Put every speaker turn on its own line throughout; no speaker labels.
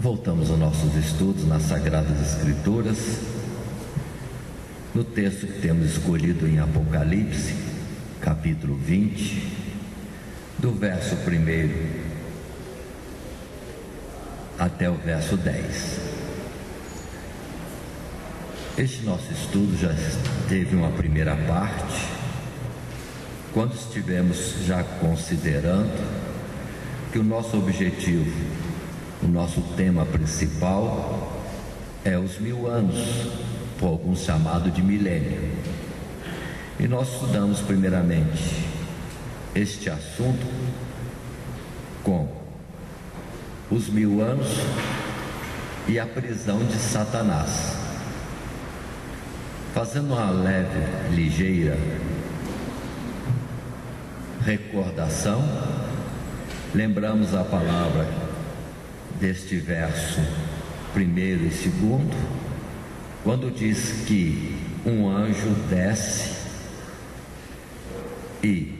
Voltamos aos nossos estudos nas Sagradas Escrituras, no texto que temos escolhido em Apocalipse, capítulo 20, do verso 1 até o verso 10. Este nosso estudo já teve uma primeira parte, quando estivemos já considerando que o nosso objetivo, o nosso tema principal é os 1000 anos, por alguns chamado de milênio. E nós estudamos primeiramente este assunto com os 1000 anos e a prisão de Satanás. Fazendo uma leve, ligeira recordação, lembramos a palavra deste verso 1º e 2º, quando diz que um anjo desce e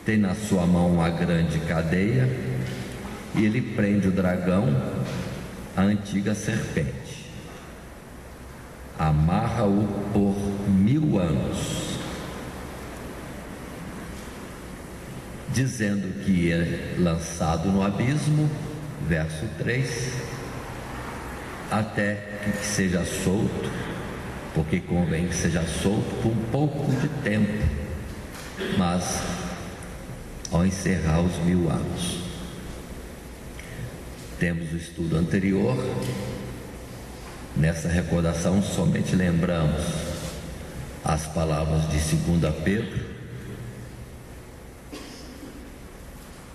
tem na sua mão uma grande cadeia e ele prende o dragão, a antiga serpente, amarra-o por 1000 anos, dizendo que é lançado no abismo, verso 3, até que seja solto, porque convém que seja solto por um pouco de tempo, mas ao encerrar os 1000 anos. Temos o estudo anterior. Nessa recordação somente lembramos as palavras de 2 Pedro,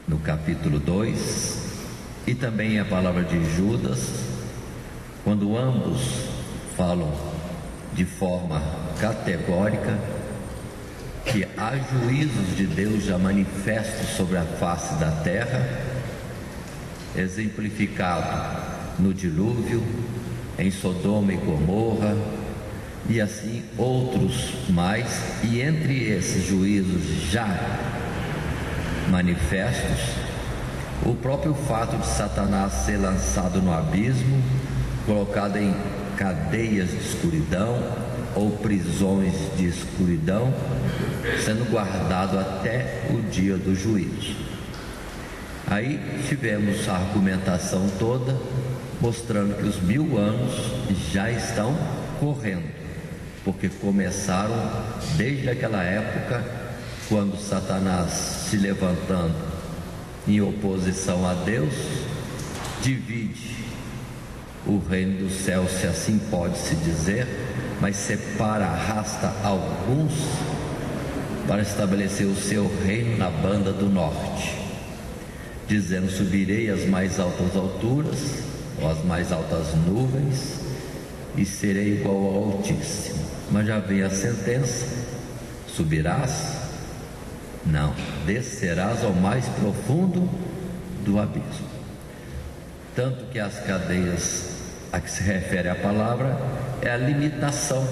no capítulo 2, e também a palavra de Judas, quando ambos falam de forma categórica que há juízos de Deus já manifestos sobre a face da terra, exemplificado no dilúvio, em Sodoma e Gomorra, e assim outros mais, e entre esses juízos já manifestos, o próprio fato de Satanás ser lançado no abismo, colocado em cadeias de escuridão ou prisões de escuridão, sendo guardado até o dia do juízo. Aí tivemos a argumentação toda mostrando que os 1000 anos já estão correndo, porque começaram desde aquela época, quando Satanás, se levantando em oposição a Deus, divide o reino do céu, se assim pode-se dizer, mas separa, arrasta alguns para estabelecer o seu reino na banda do norte, dizendo: subirei às mais altas alturas, ou às mais altas nuvens, e serei igual ao Altíssimo. Mas já vem a sentença: subirás? Não, descerás ao mais profundo do abismo. Tanto que as cadeias a que se refere a palavra é a limitação,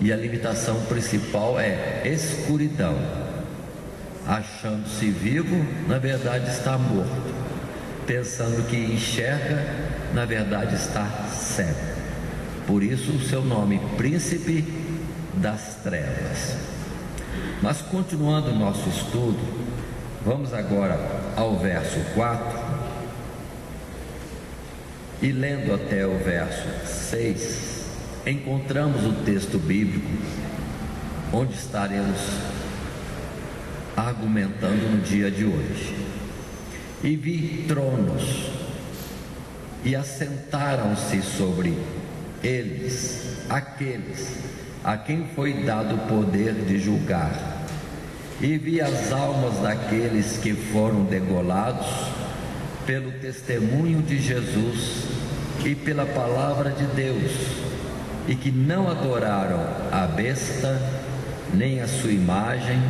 e a limitação principal é escuridão. Achando-se vivo, na verdade está morto. Pensando que enxerga, na verdade está cego. Por isso o seu nome, Príncipe das Trevas. Mas continuando o nosso estudo, vamos agora ao verso 4, e lendo até o verso 6, encontramos o texto bíblico onde estaremos argumentando no dia de hoje. E vi tronos, e assentaram-se sobre eles aqueles a quem foi dado o poder de julgar. E vi as almas daqueles que foram degolados pelo testemunho de Jesus e pela palavra de Deus, e que não adoraram a besta, nem a sua imagem,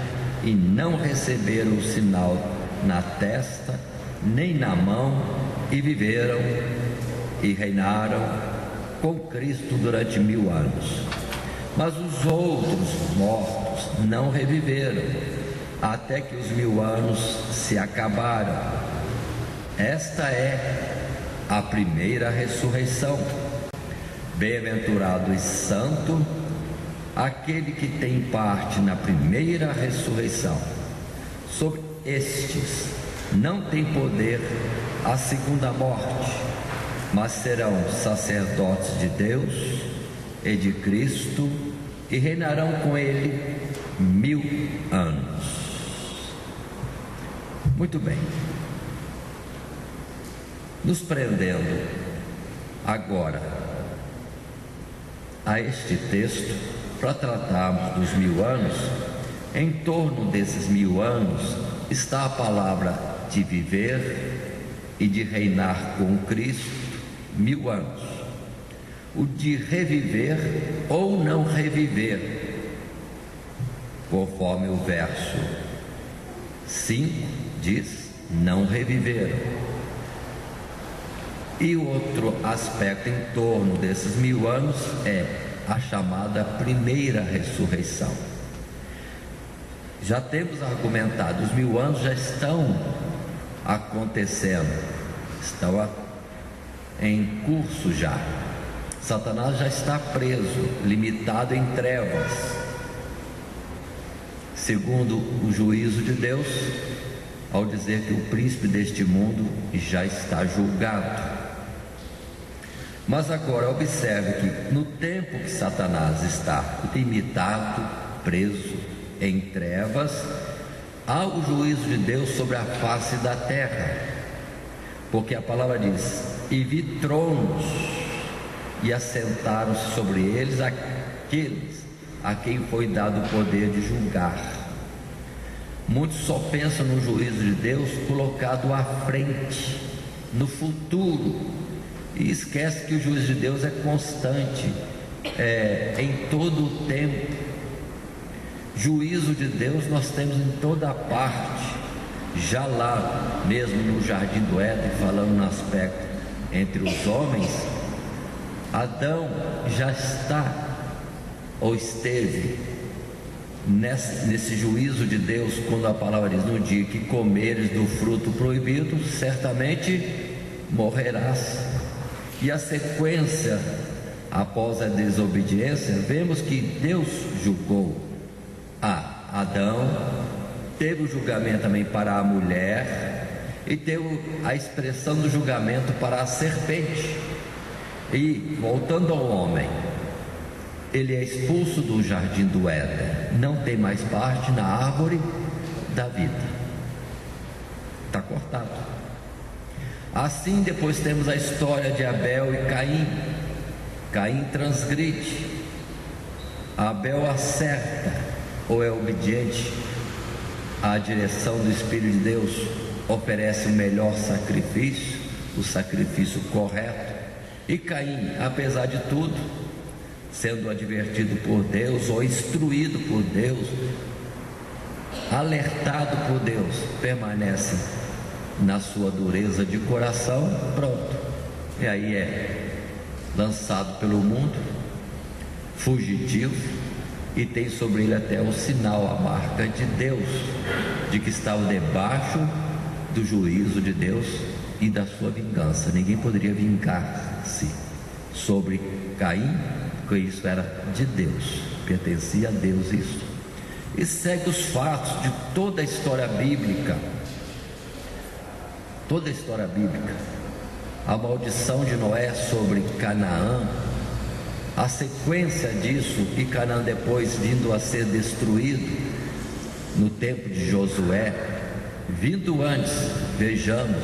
e não receberam o sinal na testa, nem na mão, e viveram e reinaram com Cristo durante 1000 anos. Mas os outros mortos não reviveram, até que os 1000 anos se acabaram. Esta é a primeira ressurreição. Bem-aventurado e santo aquele que tem parte na primeira ressurreição. Sobre estes não tem poder a segunda morte, mas serão sacerdotes de Deus e de Cristo e reinarão com ele 1000 anos. Muito bem. Nos prendendo agora a este texto para tratarmos dos 1000 anos, em torno desses 1000 anos está a palavra de viver e de reinar com Cristo 1000 anos. O de reviver ou não reviver, conforme o verso 5 diz, não reviveram. E o outro aspecto em torno desses 1000 anos é a chamada primeira ressurreição. Já temos argumentado, os 1000 anos já estão acontecendo, estão em curso já. Satanás já está preso, limitado em trevas, segundo o juízo de Deus, ao dizer que o príncipe deste mundo já está julgado. Mas agora observe que no tempo que Satanás está limitado, preso em trevas, há o juízo de Deus sobre a face da terra, porque a palavra diz: e vi tronos, e assentaram-se sobre eles aqueles a quem foi dado o poder de julgar. Muitos só pensam no juízo de Deus colocado à frente, no futuro, e esquece que o juízo de Deus é constante, em todo o tempo. Juízo de Deus nós temos em toda a parte, já lá mesmo no jardim do Éden, falando no aspecto entre os homens, Adão já está ou esteve nesse juízo de Deus, quando a palavra diz: no dia que comeres do fruto proibido, certamente morrerás. E a sequência, após a desobediência, vemos que Deus julgou a Adão, teve o julgamento também para a mulher, e teve a expressão do julgamento para a serpente. E voltando ao homem, ele é expulso do jardim do Éden, não tem mais parte na árvore da vida, está cortado. Assim, depois temos a história de Abel e Caim. Caim transgride, Abel acerta ou é obediente à direção do Espírito de Deus, oferece o melhor sacrifício, o sacrifício correto. E Caim, apesar de tudo, sendo advertido por Deus ou instruído por Deus, alertado por Deus, permanece na sua dureza de coração, pronto, e aí é lançado pelo mundo, fugitivo, e tem sobre ele até o sinal, a marca de Deus, de que estava debaixo do juízo de Deus e da sua vingança. Ninguém poderia vingar-se sobre Caim, porque isso era de Deus, pertencia a Deus isso. E segue os fatos de toda a história bíblica. Toda a história bíblica, a maldição de Noé sobre Canaã, a sequência disso, e Canaã depois vindo a ser destruído no tempo de Josué. Vindo antes, vejamos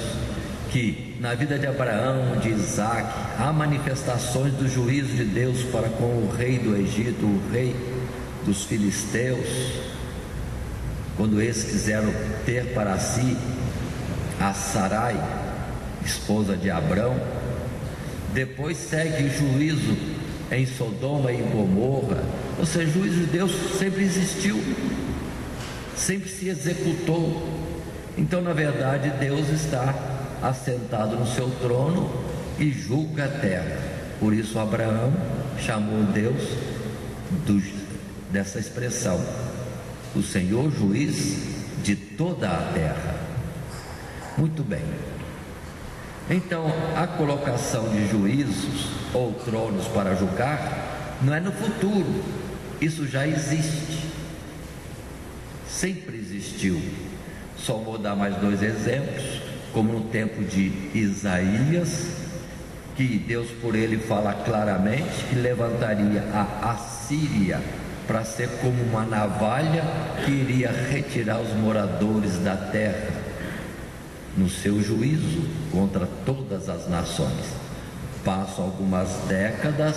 que na vida de Abraão, de Isaac, há manifestações do juízo de Deus para com o rei do Egito, o rei dos filisteus, quando eles quiseram ter para si a Sarai, esposa de Abrão. Depois segue o juízo em Sodoma e Gomorra. Ou seja, o juízo de Deus sempre existiu, sempre se executou. Então, na verdade, Deus está assentado no seu trono e julga a terra. Por isso Abraão chamou Deus dessa expressão: o Senhor juiz de toda a terra. Muito bem. Então, a colocação de juízos ou tronos para julgar não é no futuro, isso já existe, sempre existiu. Só vou dar mais 2 exemplos, como no tempo de Isaías, que Deus por ele fala claramente que levantaria a Assíria para ser como uma navalha que iria retirar os moradores da terra no seu juízo contra todas as nações. Passam algumas décadas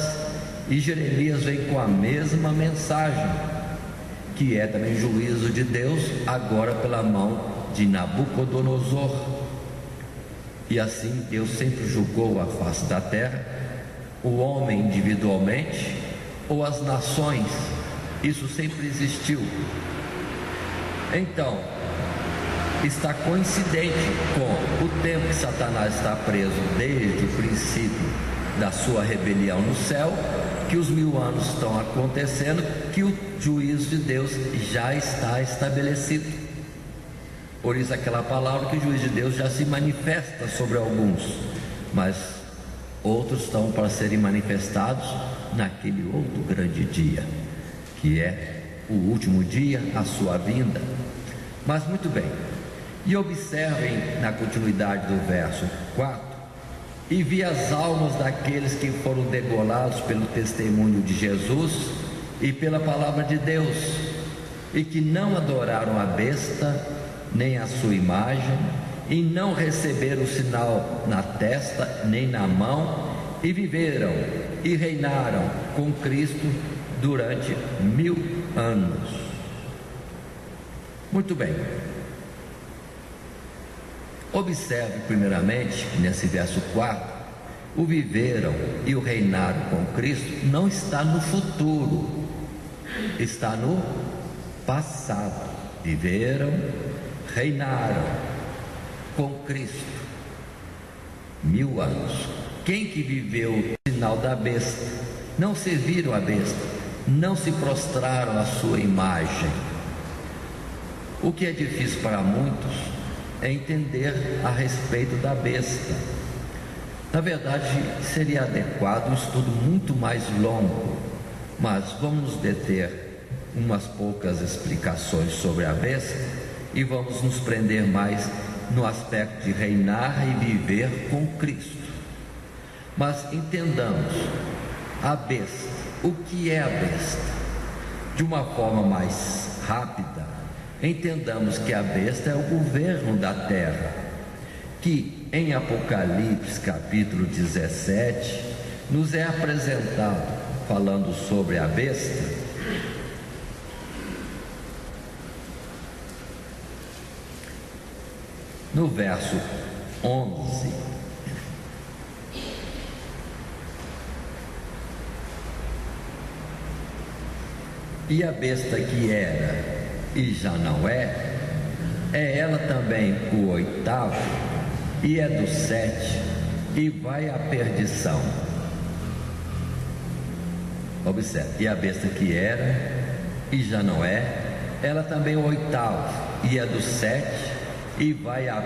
e Jeremias vem com a mesma mensagem, que é também juízo de Deus, agora pela mão de Nabucodonosor. E assim Deus sempre julgou a face da terra, o homem individualmente ou as nações, isso sempre existiu. Então, está coincidente com o tempo que Satanás está preso desde o princípio da sua rebelião no céu, que os 1000 anos estão acontecendo, que o juízo de Deus já está estabelecido. Por isso aquela palavra que o juízo de Deus já se manifesta sobre alguns, mas outros estão para serem manifestados naquele outro grande dia, que é o último dia, a sua vinda. Mas muito bem, e observem na continuidade do verso 4: e vi as almas daqueles que foram degolados pelo testemunho de Jesus e pela palavra de Deus, e que não adoraram a besta nem a sua imagem, e não receberam o sinal na testa nem na mão, e viveram e reinaram com Cristo durante 1000 anos. Muito bem, observe primeiramente que nesse verso 4, o viveram e o reinaram com Cristo não está no futuro, está no passado. Viveram, reinaram com Cristo 1000 anos. Quem que viveu o sinal da besta? Não serviram a besta, não se prostraram à sua imagem. O que é difícil para muitos é entender a respeito da besta. Na verdade, seria adequado um estudo muito mais longo, mas vamos deter umas poucas explicações sobre a besta e vamos nos prender mais no aspecto de reinar e viver com Cristo. Mas entendamos a besta. O que é a besta? De uma forma mais rápida, entendamos que a besta é o governo da terra, que em Apocalipse capítulo 17 nos é apresentado, falando sobre a besta. No verso 11, e a besta que era e já não é ela também o 8º, e é do 7, e vai à perdição. Observe, e a besta que era e já não é, ela também o 8º, e é do 7, e vai à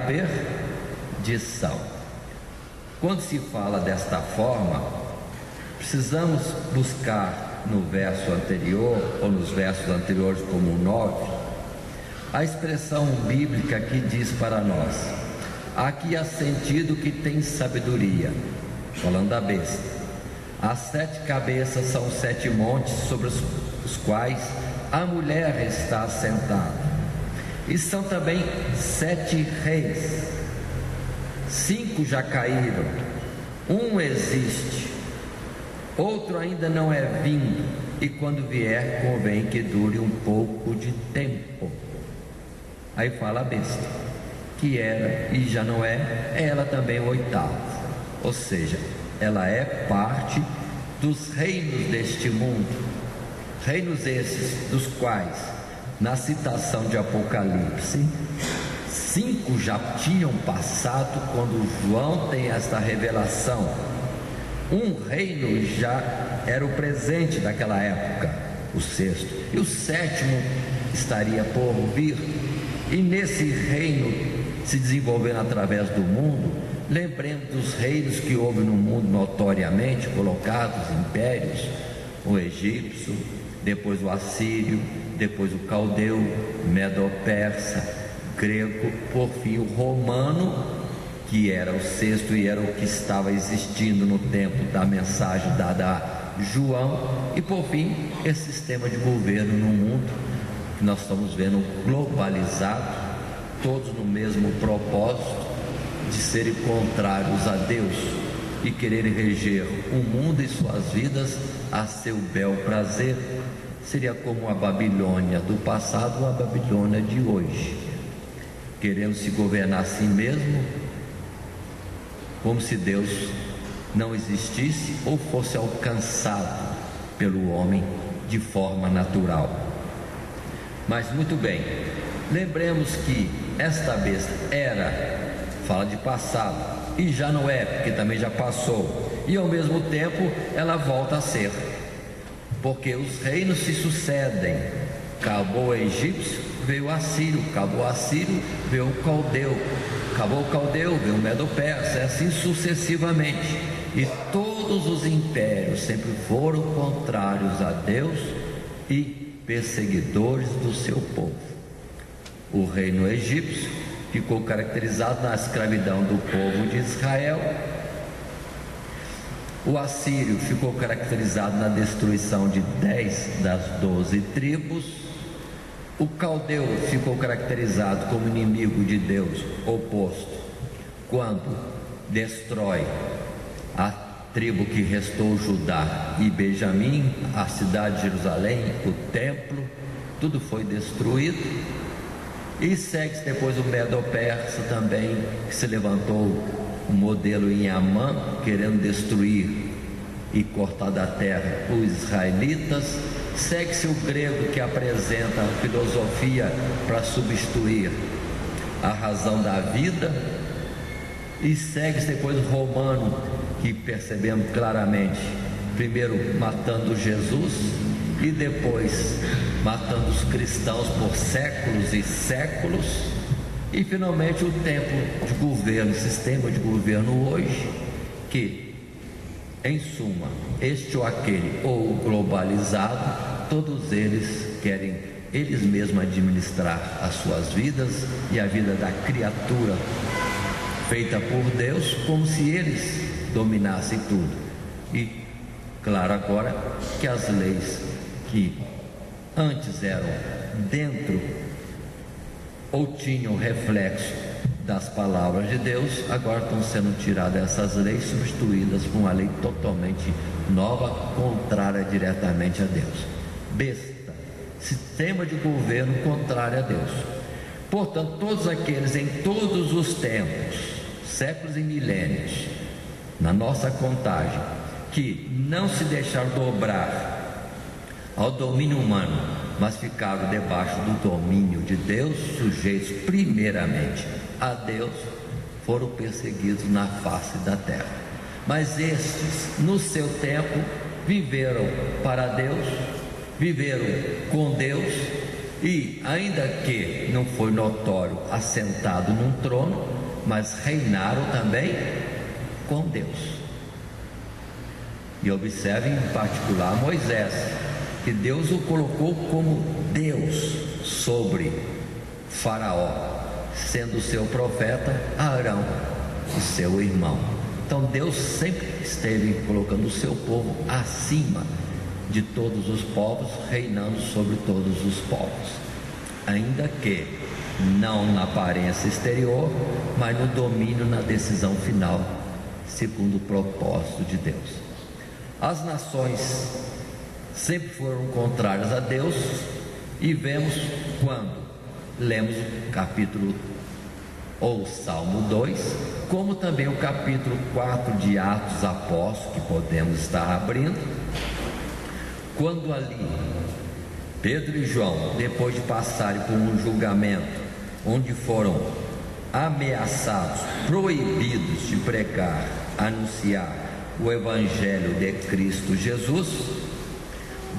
perdição. Quando se fala desta forma, precisamos buscar no verso anterior, ou nos versos anteriores como o 9, a expressão bíblica que diz para nós: aqui há sentido que tem sabedoria, falando da besta. As 7 cabeças são 7 montes sobre os quais a mulher está assentada. E são também 7 reis. 5 já caíram, um existe, outro ainda não é vindo, e quando vier convém que dure um pouco de tempo. Aí fala a besta, que era e já não é ela também o 8º, ou seja, ela é parte dos reinos deste mundo, reinos esses dos quais na citação de Apocalipse 5 já tinham passado quando João tem esta revelação. Um reino já era o presente daquela época, o 6º, e o 7º estaria por vir. E nesse reino se desenvolvendo através do mundo, lembremos dos reinos que houve no mundo notoriamente colocados, impérios, o egípcio, depois o assírio, depois o caldeu, medo-persa, grego, por fim o romano, que era o sexto e era o que estava existindo no tempo da mensagem dada a João, e por fim esse sistema de governo no mundo que nós estamos vendo globalizado, todos no mesmo propósito de serem contrários a Deus e quererem reger o mundo e suas vidas a seu bel prazer. Seria como a Babilônia do passado ou a Babilônia de hoje, querendo se governar a si mesmo, como se Deus não existisse ou fosse alcançado pelo homem de forma natural. Mas muito bem, lembremos que esta besta fala de passado, e já não é, porque também já passou, e ao mesmo tempo ela volta a ser, porque os reinos se sucedem. Acabou o egípcio, veio o assírio, acabou o assírio, veio o caldeu, acabou o caldeu, veio o medo-persa, assim sucessivamente, e todos os impérios sempre foram contrários a Deus e perseguidores do seu povo. O reino egípcio ficou caracterizado na escravidão do povo de Israel. O assírio ficou caracterizado na destruição de 10 das 12 tribos. O caldeu ficou caracterizado como inimigo de Deus, oposto, quando destrói a tribo que restou, Judá e Benjamim, a cidade de Jerusalém, o templo, tudo foi destruído. E segue-se depois o Medo-Persa também, que se levantou um modelo em Amã, querendo destruir e cortar da terra os israelitas. Segue-se o grego, que apresenta a filosofia para substituir a razão da vida. E segue-se depois o romano, que percebemos claramente, primeiro matando Jesus e depois matando os cristãos por séculos e séculos, e finalmente o tempo de governo, sistema de governo hoje, que em suma, este ou aquele ou globalizado, todos eles querem eles mesmos administrar as suas vidas e a vida da criatura feita por Deus, como se eles dominassem tudo. E claro agora que as leis que antes eram dentro ou tinham reflexo das palavras de Deus, agora estão sendo tiradas essas leis, substituídas por uma lei totalmente nova, contrária diretamente a Deus. Besta, sistema de governo contrário a Deus. Portanto, todos aqueles em todos os tempos, séculos e milênios, na nossa contagem, que não se deixaram dobrar ao domínio humano, mas ficaram debaixo do domínio de Deus, sujeitos primeiramente a Deus, foram perseguidos na face da terra. Mas estes, no seu tempo, viveram para Deus, viveram com Deus, e ainda que não foi notório assentado num trono, mas reinaram também com Deus. E observe em particular Moisés, que Deus o colocou como Deus sobre Faraó, sendo seu profeta Arão, o seu irmão. Então Deus sempre esteve colocando o seu povo acima de todos os povos, reinando sobre todos os povos, ainda que não na aparência exterior, mas no domínio, na decisão final, segundo o propósito de Deus. As nações sempre foram contrárias a Deus, e vemos quando lemos o capítulo ou Salmo 2, como também o capítulo 4 de Atos Apóstolos, que podemos estar abrindo, quando ali Pedro e João, depois de passarem por um julgamento onde foram ameaçados, proibidos de pregar, anunciar o Evangelho de Cristo Jesus,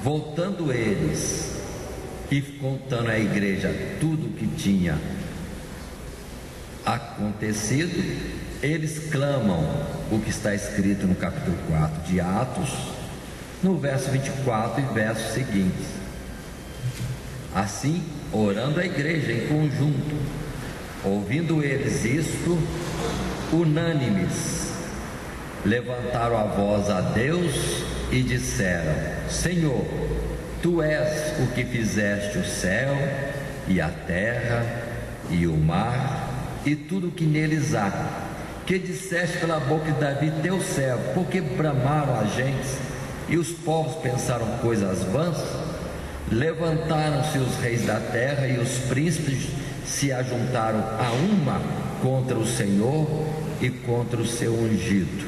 voltando eles e contando à igreja tudo o que tinha acontecido, eles clamam o que está escrito no capítulo 4 de Atos, no verso 24 e versos seguintes. Assim, orando a igreja em conjunto, ouvindo eles isto, unânimes, levantaram a voz a Deus e disseram: Senhor, Tu és o que fizeste o céu e a terra e o mar e tudo o que neles há, que disseste pela boca de Davi teu servo, porque bramaram as gentes e os povos pensaram coisas vãs. Levantaram-se os reis da terra e os príncipes se ajuntaram a uma contra o Senhor e contra o seu ungido,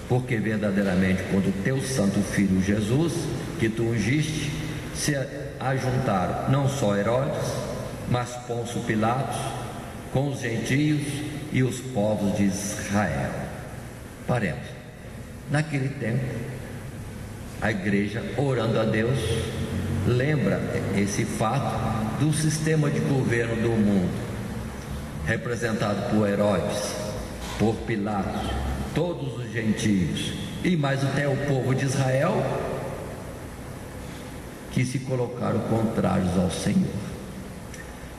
porque verdadeiramente contra o teu santo filho Jesus, que tu ungiste, se ajuntaram não só Herodes, mas Pôncio Pilatos, com os gentios e os povos de Israel. Paremos. Naquele tempo, a igreja, orando a Deus, lembra esse fato do sistema de governo do mundo, representado por Herodes, por Pilatos, todos os gentios e mais até o povo de Israel, que se colocaram contrários ao Senhor.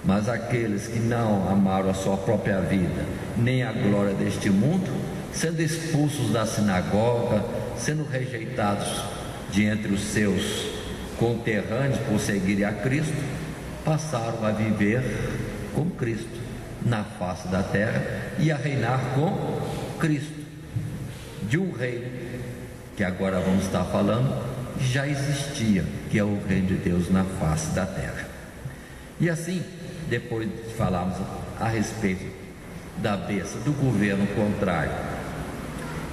Mas aqueles que não amaram a sua própria vida, nem a glória deste mundo, sendo expulsos da sinagoga, sendo rejeitados de entre os seus conterrâneos por seguirem a Cristo, passaram a viver com Cristo na face da terra e a reinar com Cristo, de um reino que agora vamos estar falando, já existia, que é o reino de Deus na face da terra. E assim, depois de falarmos a respeito da bênção do governo contrário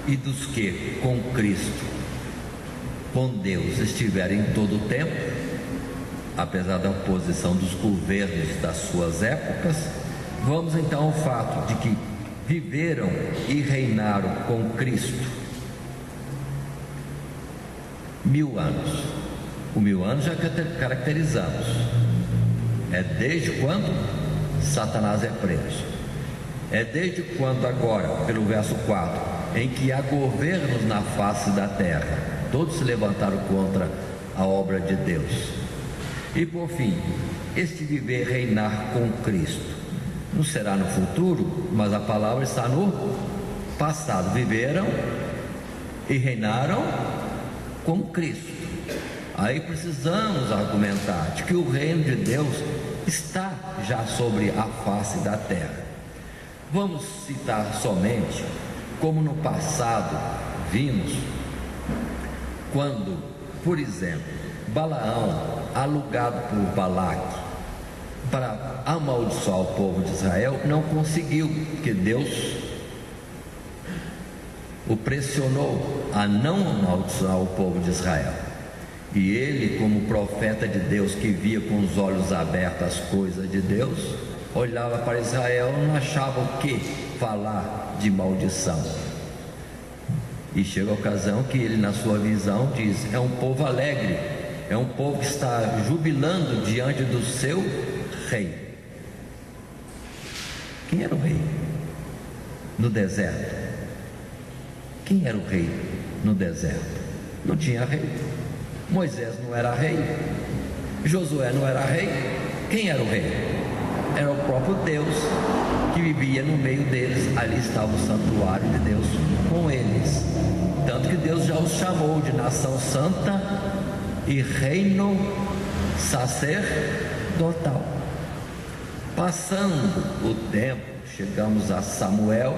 e dos que com Cristo, com Deus, estiverem em todo o tempo, apesar da oposição dos governos das suas épocas, vamos então ao fato de que viveram e reinaram com Cristo 1000 anos. O 1000 anos já caracterizamos. É desde quando Satanás é preso. É desde quando agora, pelo verso 4, em que há governos na face da terra, todos se levantaram contra a obra de Deus. E por fim, este viver reinar com Cristo não será no futuro, mas a palavra está no passado. Viveram e reinaram com Cristo. Aí precisamos argumentar de que o reino de Deus está já sobre a face da terra. Vamos citar somente como no passado vimos, quando, por exemplo, Balaão, alugado por Balaque para amaldiçoar o povo de Israel, não conseguiu, porque Deus o pressionou a não amaldiçoar o povo de Israel. E ele, como profeta de Deus, que via com os olhos abertos as coisas de Deus, olhava para Israel e não achava o que falar de maldição. E chega a ocasião que ele, na sua visão, diz: é um povo alegre, é um povo que está jubilando diante do seu rei. Quem era o rei no deserto? Quem era o rei no deserto? Não tinha rei. Moisés não era rei, Josué não era rei. Quem era o rei? Era o próprio Deus que vivia no meio deles. Ali estava o santuário de Deus com eles, tanto que Deus já os chamou de nação santa e reino sacerdotal. Passando o tempo, chegamos a Samuel,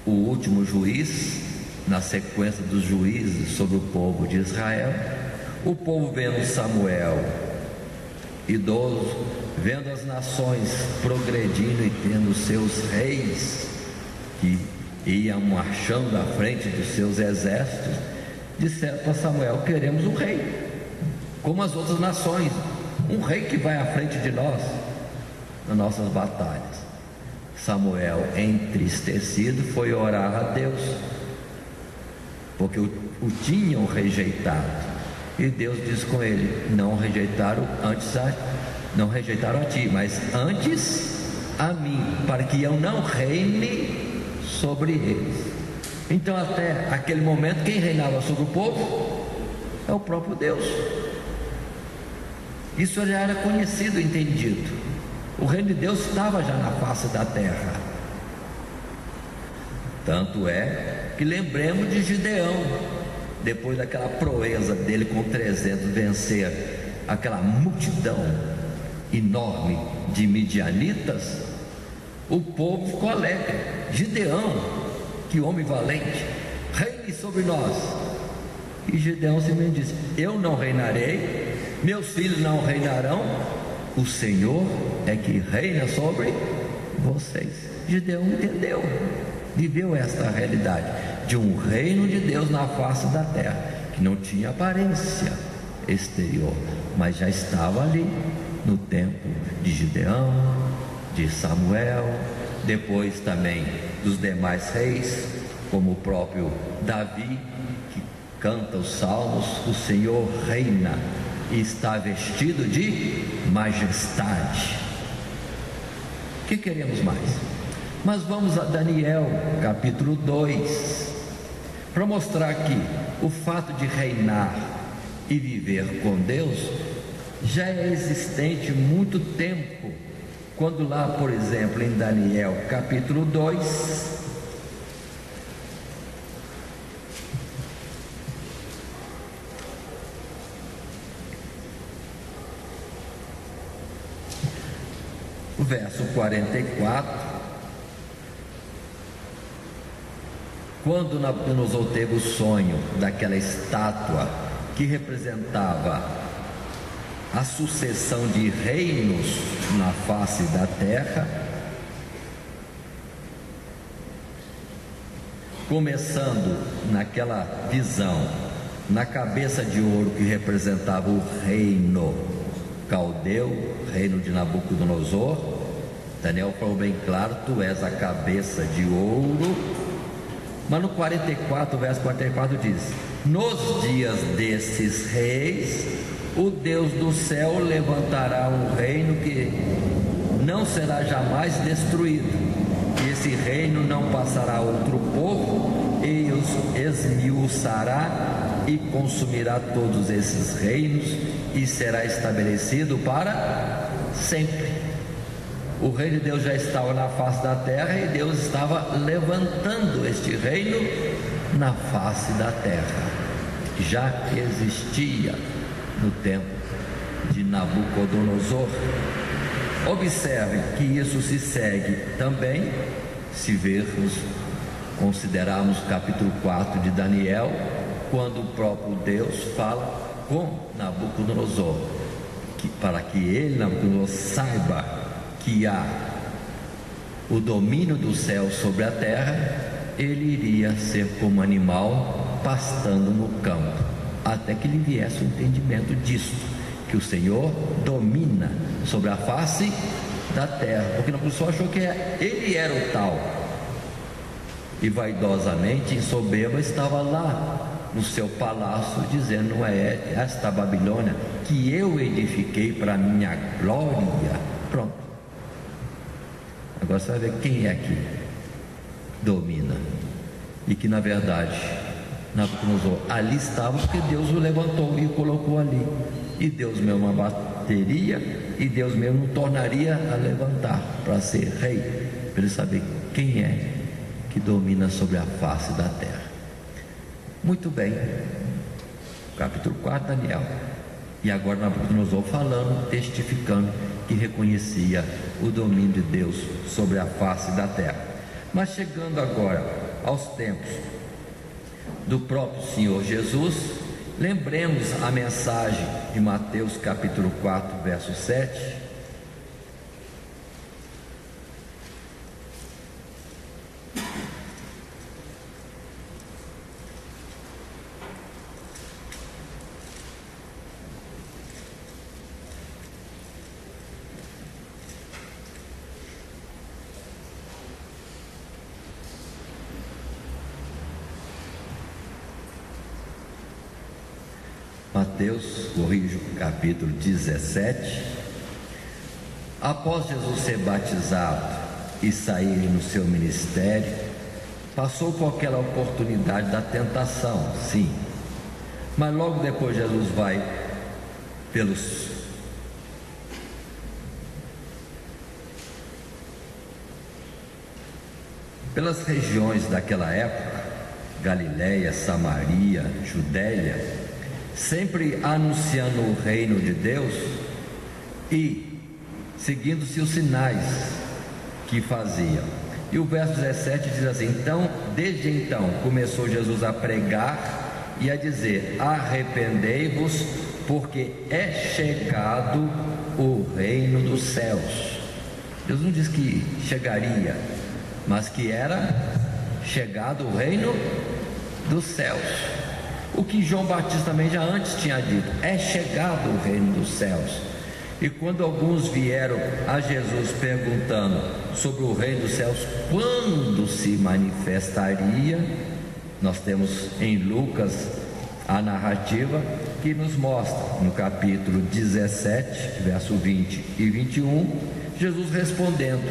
o último juiz na sequência dos juízes sobre o povo de Israel. O povo vendo Samuel idoso, vendo as nações progredindo e tendo seus reis que iam marchando à frente dos seus exércitos, disseram para Samuel: queremos um rei como as outras nações, um rei que vai à frente de nós nas nossas batalhas. Samuel, entristecido, foi orar a Deus, porque o tinham rejeitado. E Deus disse com ele: não rejeitaram não rejeitaram a ti, mas antes a mim, para que eu não reine sobre eles. Então, até aquele momento, quem reinava sobre o povo é o próprio Deus. Isso já era conhecido, entendido. O reino de Deus estava já na face da terra. Tanto é que lembremos de Gideão, depois daquela proeza dele com 300 vencer aquela multidão enorme de midianitas. O povo ficou alegre. Gideão, que homem valente, reine sobre nós. E Gideão simplesmente disse: eu não reinarei, meus filhos não reinarão, o Senhor é que reina sobre vocês. Gideão entendeu, viveu esta realidade de um reino de Deus na face da terra, que não tinha aparência exterior, mas já estava ali no tempo de Gideão, de Samuel, depois também dos demais reis, como o próprio Davi, que canta os salmos: o Senhor reina e está vestido de majestade. O que queremos mais? Mas vamos a Daniel capítulo 2, para mostrar que o fato de reinar e viver com Deus já é existente muito tempo. Quando lá, por exemplo, em Daniel capítulo 2, o verso 44, quando Nabucodonosor teve o sonho daquela estátua que representava a sucessão de reinos na face da terra, começando naquela visão, na cabeça de ouro que representava o reino caldeu, reino de Nabucodonosor. Daniel falou bem claro: tu és a cabeça de ouro. Mas no 44, verso 44 diz: nos dias desses reis, o Deus do céu levantará um reino que não será jamais destruído, e esse reino não passará a outro povo, e os esmiuçará e consumirá todos esses reinos, e será estabelecido para sempre. O reino de Deus já estava na face da terra, e Deus estava levantando este reino na face da terra. Já existia no tempo de Nabucodonosor. Observe que isso se segue também, se vermos, considerarmos capítulo 4 de Daniel, quando o próprio Deus fala com Nabucodonosor, para que ele, Nabucodonosor, saiba que há o domínio do céu sobre a terra, ele iria ser como animal pastando no campo, até que lhe viesse o entendimento disso, que o Senhor domina sobre a face da terra, porque Nabucodonosor achou que ele era o tal, e vaidosamente, em soberba, estava lá no seu palácio, dizendo: não é esta Babilônia que eu edifiquei para minha glória? Pronto. Agora você vai ver quem é que domina, e que na verdade Nabucodonosor ali estava porque Deus o levantou e o colocou ali, e Deus mesmo abateria, e Deus mesmo o tornaria a levantar para ser rei, para ele saber quem é que domina sobre a face da terra. Muito bem, capítulo 4, Daniel. E agora Nabucodonosor falando, testificando que reconhecia o domínio de Deus sobre a face da terra. Mas chegando agora aos tempos do próprio Senhor Jesus, lembremos a mensagem de Mateus capítulo 4, verso 7. Mateus, corrijo, capítulo 17. Após Jesus ser batizado e sair no seu ministério, Passou por aquela oportunidade da tentação, sim. Mas logo depois Jesus vai pelas regiões daquela época, Galiléia, Samaria, Judéia, sempre anunciando o reino de Deus e seguindo-se os sinais que fazia. E o verso 17 diz assim: desde então começou Jesus a pregar e a dizer: arrependei-vos, porque é chegado o reino dos céus. Deus não diz que chegaria, mas que era chegado o reino dos céus. O que João Batista também já antes tinha dito: é chegado o reino dos céus. E quando alguns vieram a Jesus perguntando sobre o reino dos céus, quando se manifestaria, nós temos em Lucas a narrativa que nos mostra, no capítulo 17, verso 20 e 21, Jesus respondendo.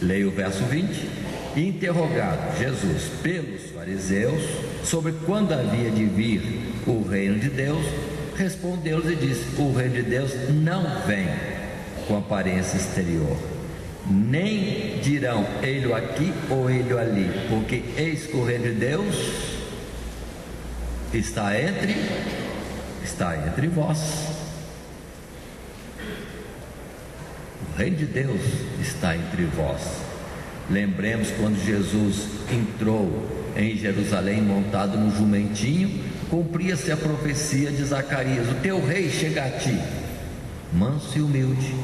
Leia o verso 20: interrogado Jesus pelos fariseus sobre quando havia de vir o reino de Deus, respondeu-lhes e disse: o reino de Deus não vem com aparência exterior, nem dirão ele aqui ou ele ali, porque eis que o reino de Deus está entre vós. O reino de Deus está entre vós. Lembremos quando Jesus entrou em Jerusalém montado no jumentinho, cumpria-se a profecia de Zacarias: o teu rei chega a ti, manso e humilde,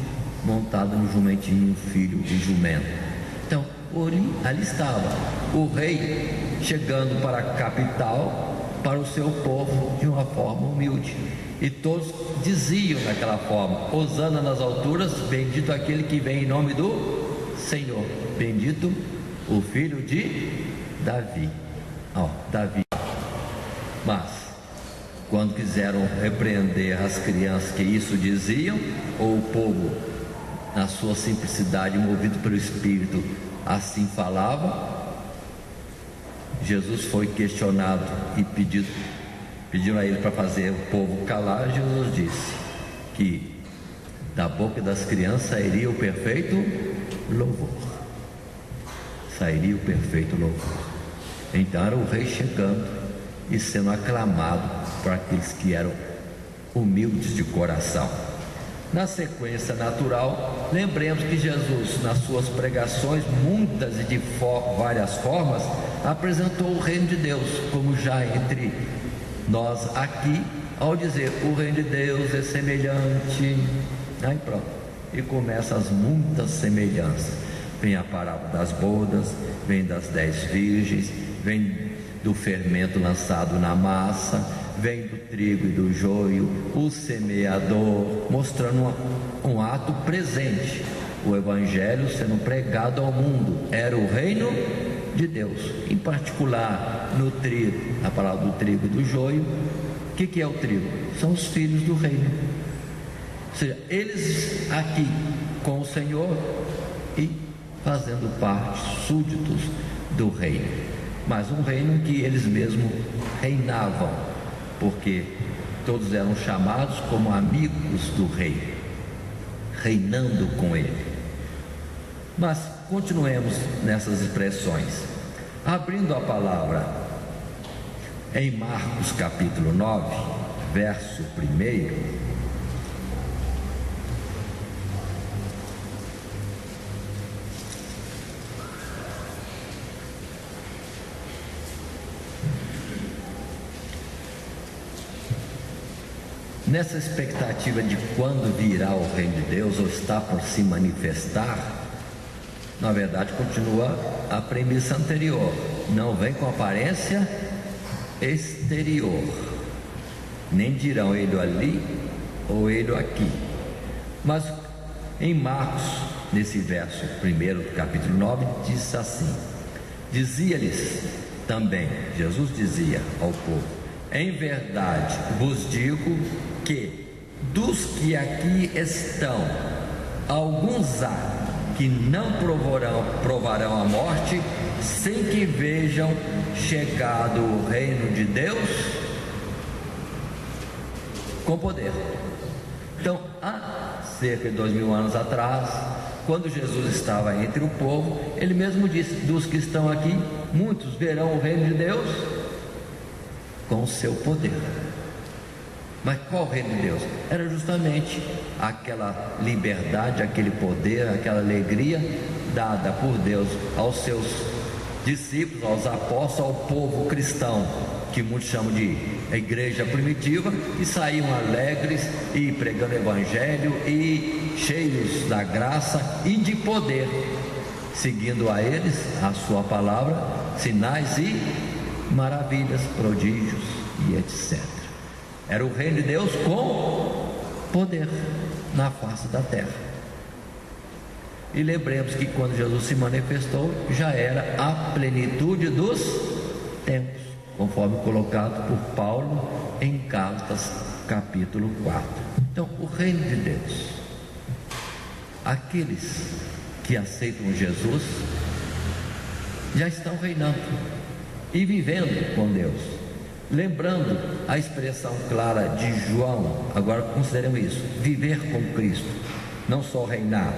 montado no jumentinho, filho de jumento. Então, ali estava o rei chegando para a capital, para o seu povo, de uma forma humilde. E todos diziam daquela forma: hosana nas alturas, bendito aquele que vem em nome do Senhor, bendito o filho de Davi. Davi. Mas quando quiseram repreender as crianças que isso diziam, ou o povo, na sua simplicidade, movido pelo Espírito, assim falava, Jesus foi questionado e pediram a ele para fazer o povo calar. Jesus disse que da boca das crianças sairia o perfeito louvor. Sairia o perfeito louvor. Então era o rei chegando e sendo aclamado por aqueles que eram humildes de coração. Na sequência natural, lembremos que Jesus, nas suas pregações, muitas e de várias formas, apresentou o reino de Deus, como já entre nós aqui, ao dizer: o reino de Deus é semelhante. Aí pronto, e começa as muitas semelhanças. Vem a parábola das bodas, vem das 10 virgens, vem do fermento lançado na massa, vem do trigo e do joio, o semeador, mostrando um ato presente. O evangelho sendo pregado ao mundo, era o reino de Deus, em particular no trigo, a palavra do trigo e do joio. O que é o trigo? São os filhos do reino, ou seja, eles aqui com o Senhor e fazendo parte, súditos do reino, mas um reino que eles mesmos reinavam, porque todos eram chamados como amigos do rei, reinando com ele. Mas continuemos nessas expressões, abrindo a palavra em Marcos capítulo 9, verso 1. Nessa expectativa de quando virá o reino de Deus, ou está por se manifestar, na verdade continua a premissa anterior: não vem com aparência exterior, nem dirão ele ali ou ele aqui. Mas em Marcos, nesse verso 1 do capítulo 9, diz assim: dizia-lhes também, Jesus dizia ao povo: em verdade vos digo que dos que aqui estão, alguns há que não provarão a morte, sem que vejam chegado o reino de Deus com poder. Então, há cerca de 2000 anos atrás, quando Jesus estava entre o povo, ele mesmo disse: dos que estão aqui, muitos verão o reino de Deus com o seu poder. Mas qual o reino de Deus? Era justamente aquela liberdade, aquele poder, aquela alegria dada por Deus aos seus discípulos, aos apóstolos, ao povo cristão, que muitos chamam de igreja primitiva, e saíam alegres e pregando o evangelho e cheios da graça e de poder, seguindo a eles a sua palavra, sinais e maravilhas, prodígios e etc. Era o reino de Deus com poder na face da terra. E lembremos que quando Jesus se manifestou, já era a plenitude dos tempos, conforme colocado por Paulo em Gálatas capítulo 4. Então, o reino de Deus, aqueles que aceitam Jesus já estão reinando e vivendo com Deus. Lembrando a expressão clara de João, agora consideremos isso: viver com Cristo, não só reinar.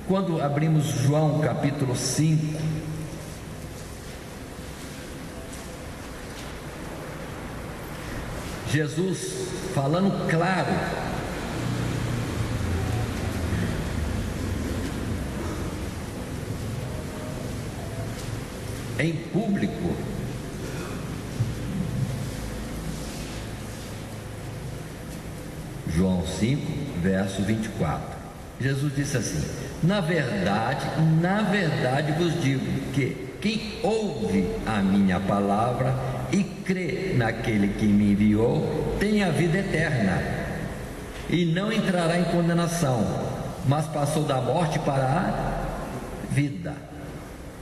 Quando abrimos João capítulo 5, Jesus falando claro em público, João 5, verso 24, Jesus disse assim: na verdade vos digo que quem ouve a minha palavra e crê naquele que me enviou tem a vida eterna e não entrará em condenação, mas passou da morte para a vida.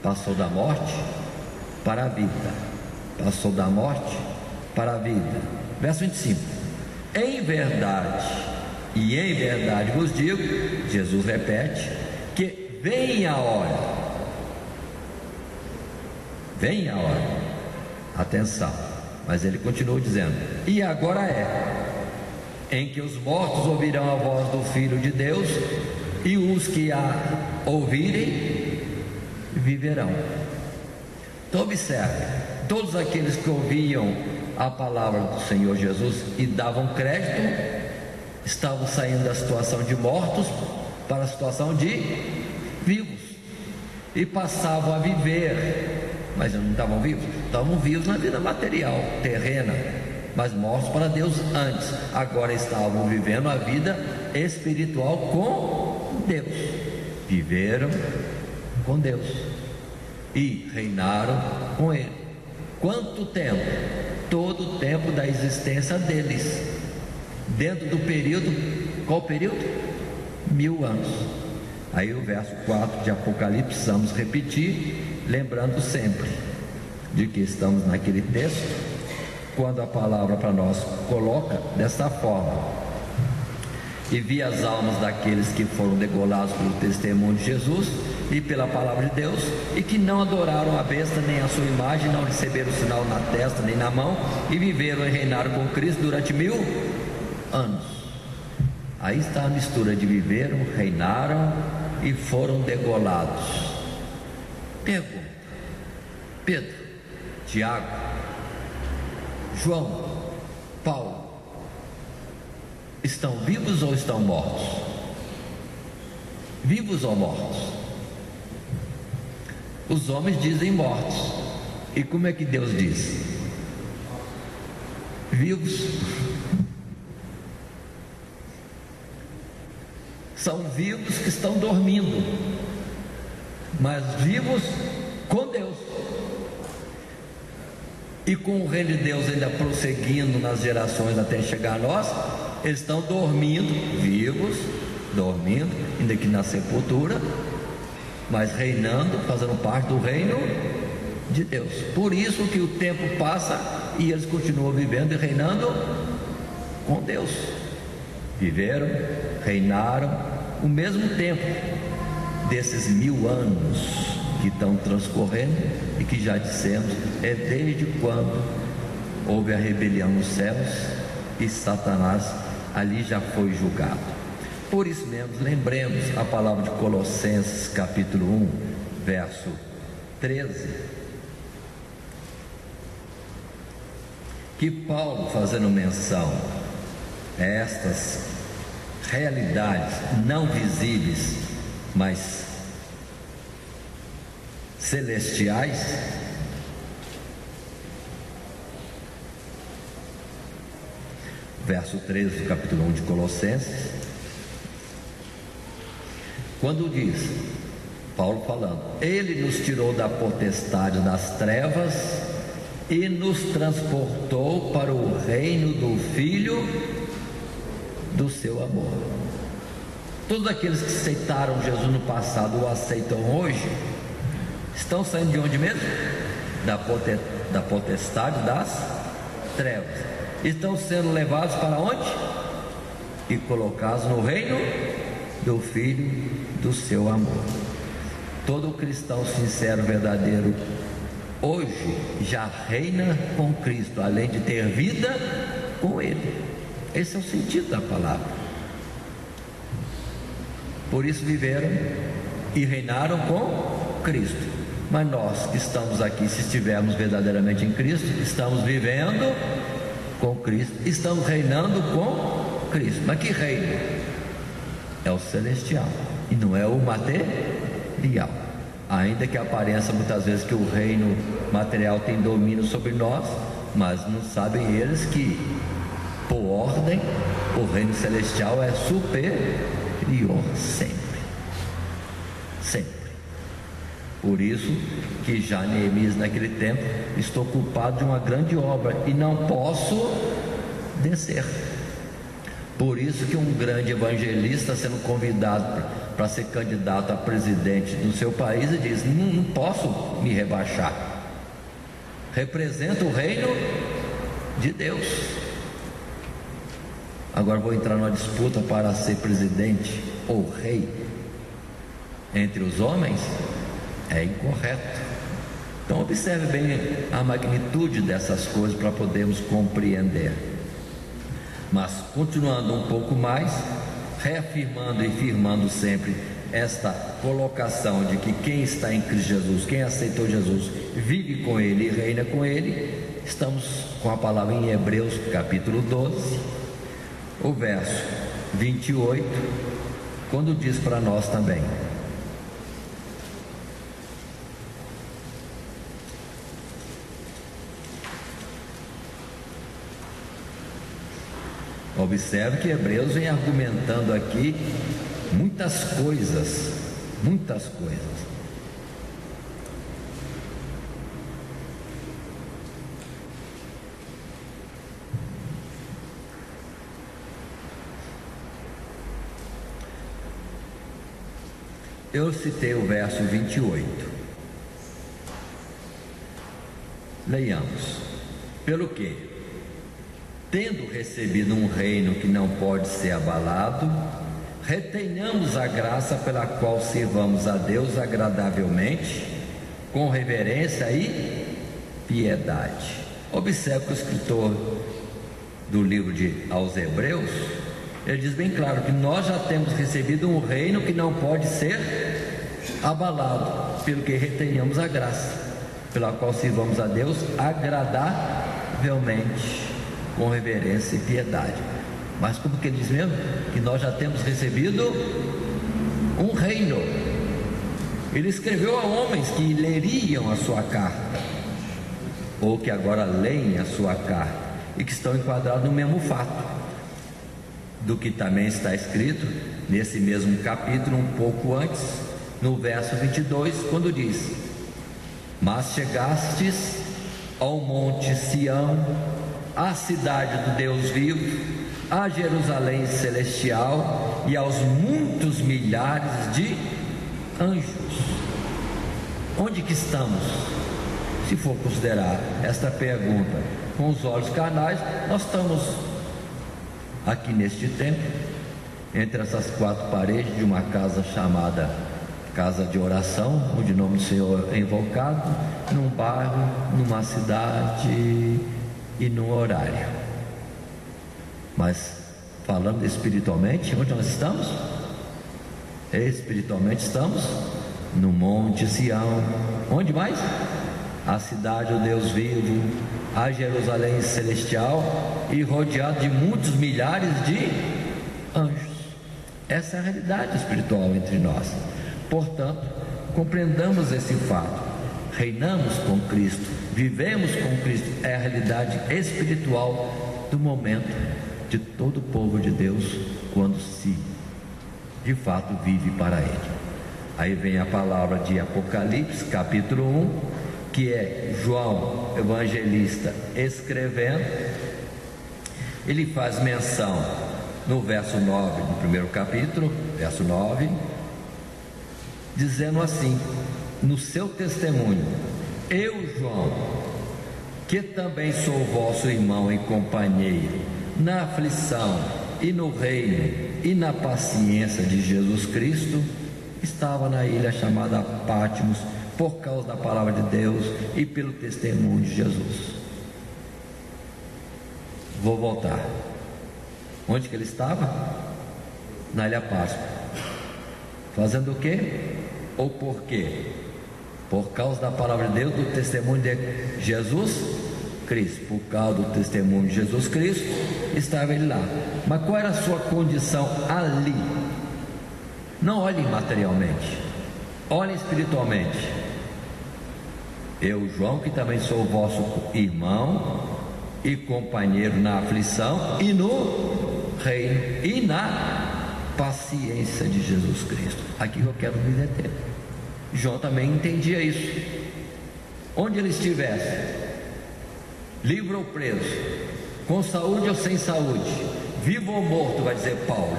Passou da morte para a vida. Passou da morte para a vida. Verso 25: em verdade vos digo, Jesus repete, que vem a hora, atenção, mas ele continua dizendo: e agora em que os mortos ouvirão a voz do Filho de Deus, e os que a ouvirem viverão. Então observe, todos aqueles que ouviam a palavra do Senhor Jesus e davam crédito, estavam saindo da situação de mortos para a situação de vivos, e passavam a viver. Mas não estavam vivos? Estavam vivos na vida material, terrena, mas mortos para Deus antes. Agora estavam vivendo a vida espiritual com Deus. Viveram com Deus e reinaram com Ele. Quanto tempo? Todo o tempo da existência deles, dentro do período, qual período? 1000 anos. Aí o verso 4 de Apocalipse, precisamos repetir, lembrando sempre de que estamos naquele texto, quando a palavra para nós coloca dessa forma: e vi as almas daqueles que foram degolados pelo testemunho de Jesus e pela palavra de Deus, e que não adoraram a besta nem a sua imagem, não receberam sinal na testa nem na mão, e viveram e reinaram com Cristo durante 1000 anos. Aí está a mistura de viveram, reinaram e foram degolados. Pergunta: Pedro, Tiago, João, Paulo, estão vivos ou estão mortos? Vivos ou mortos? Os homens dizem mortos. E como é que Deus diz? Vivos. São vivos que estão dormindo, mas vivos com Deus e com o reino de Deus ainda prosseguindo nas gerações até chegar a nós. Eles estão dormindo, vivos, dormindo, ainda que na sepultura, mas reinando, fazendo parte do reino de Deus. Por isso que o tempo passa e eles continuam vivendo e reinando com Deus. Viveram, reinaram o mesmo tempo desses 1000 anos que estão transcorrendo e que já dissemos é desde quando houve a rebelião nos céus e Satanás ali já foi julgado. Por isso mesmo, lembremos a palavra de Colossenses capítulo 1, verso 13, que Paulo, fazendo menção a estas realidades não visíveis, mas celestiais, verso 13 do capítulo 1 de Colossenses, quando diz, Paulo falando, ele nos tirou da potestade das trevas e nos transportou para o reino do Filho do seu amor. Todos aqueles que aceitaram Jesus no passado ou aceitam hoje, estão saindo de onde mesmo? Da potestade das trevas. Estão sendo levados para onde? E colocados no reino do Filho do seu amor. Todo cristão sincero, verdadeiro, hoje já reina com Cristo, além de ter vida com Ele. Esse é o sentido da palavra. Por isso viveram e reinaram com Cristo. Mas nós que estamos aqui, se estivermos verdadeiramente em Cristo, estamos vivendo com Cristo, estamos reinando com Cristo. Mas que reino? É o celestial e não é o material. Ainda que apareça muitas vezes que o reino material tem domínio sobre nós, mas não sabem eles que, por ordem, o reino celestial é superior sempre. Sempre. Por isso que já Neemias naquele tempo, estou culpado de uma grande obra e não posso descer. Por isso que um grande evangelista sendo convidado para ser candidato a presidente do seu país e diz, não posso me rebaixar, representa o reino de Deus. Agora vou entrar numa disputa para ser presidente ou rei entre os homens? É incorreto. Então observe bem a magnitude dessas coisas para podermos compreender. Mas continuando um pouco mais, reafirmando e firmando sempre esta colocação de que quem está em Cristo Jesus, quem aceitou Jesus, vive com Ele e reina com Ele, estamos com a palavra em Hebreus capítulo 12, o verso 28, quando diz para nós também: observe que Hebreus vem argumentando aqui muitas coisas. Eu citei o verso 28. Leiamos. Pelo que, tendo recebido um reino que não pode ser abalado, retenhamos a graça pela qual servamos a Deus agradavelmente, com reverência e piedade. Observe que o escritor do livro aos Hebreus, ele diz bem claro que nós já temos recebido um reino que não pode ser abalado, pelo que retenhamos a graça pela qual servamos a Deus agradavelmente, com reverência e piedade. Mas como que ele diz mesmo? Que nós já temos recebido um reino. Ele escreveu a homens que leriam a sua carta, ou que agora leem a sua carta, e que estão enquadrados no mesmo fato, do que também está escrito nesse mesmo capítulo, um pouco antes, no verso 22, quando diz: mas chegastes ao monte Sião, à cidade do Deus vivo, a Jerusalém celestial e aos muitos milhares de anjos. Onde que estamos? Se for considerar esta pergunta com os olhos carnais, nós estamos aqui neste tempo, entre essas quatro paredes de uma casa chamada casa de oração, onde o nome do Senhor é invocado, num bairro, numa cidade e num horário. Mas falando espiritualmente, onde nós estamos? Espiritualmente estamos no Monte Sião. Onde mais? A cidade do Deus vivo, a Jerusalém celestial, e rodeado de muitos milhares de anjos. Essa é a realidade espiritual entre nós. Portanto, compreendamos esse fato. Reinamos com Cristo, vivemos com Cristo. É a realidade espiritual do momento de todo o povo de Deus, quando se de fato vive para Ele. Aí vem a palavra de Apocalipse, capítulo 1, que é João evangelista escrevendo. Ele faz menção no verso 9 do primeiro capítulo, verso 9, dizendo assim, no seu testemunho: eu, João, que também sou vosso irmão e companheiro na aflição e no reino e na paciência de Jesus Cristo, estava na ilha chamada Patmos por causa da palavra de Deus e pelo testemunho de Jesus. Vou voltar. Onde que ele estava? Na ilha Páscoa. Fazendo o quê? Ou por quê? Por causa da palavra de Deus, do testemunho de Jesus Cristo. Por causa do testemunho de Jesus Cristo, estava ele lá. Mas qual era a sua condição ali? Não olhem materialmente, olhem espiritualmente. Eu, João, que também sou vosso irmão e companheiro na aflição e no reino e na paciência de Jesus Cristo. Aqui eu quero me deter. João também entendia isso. Onde ele estivesse, livre ou preso, com saúde ou sem saúde, vivo ou morto, vai dizer Paulo.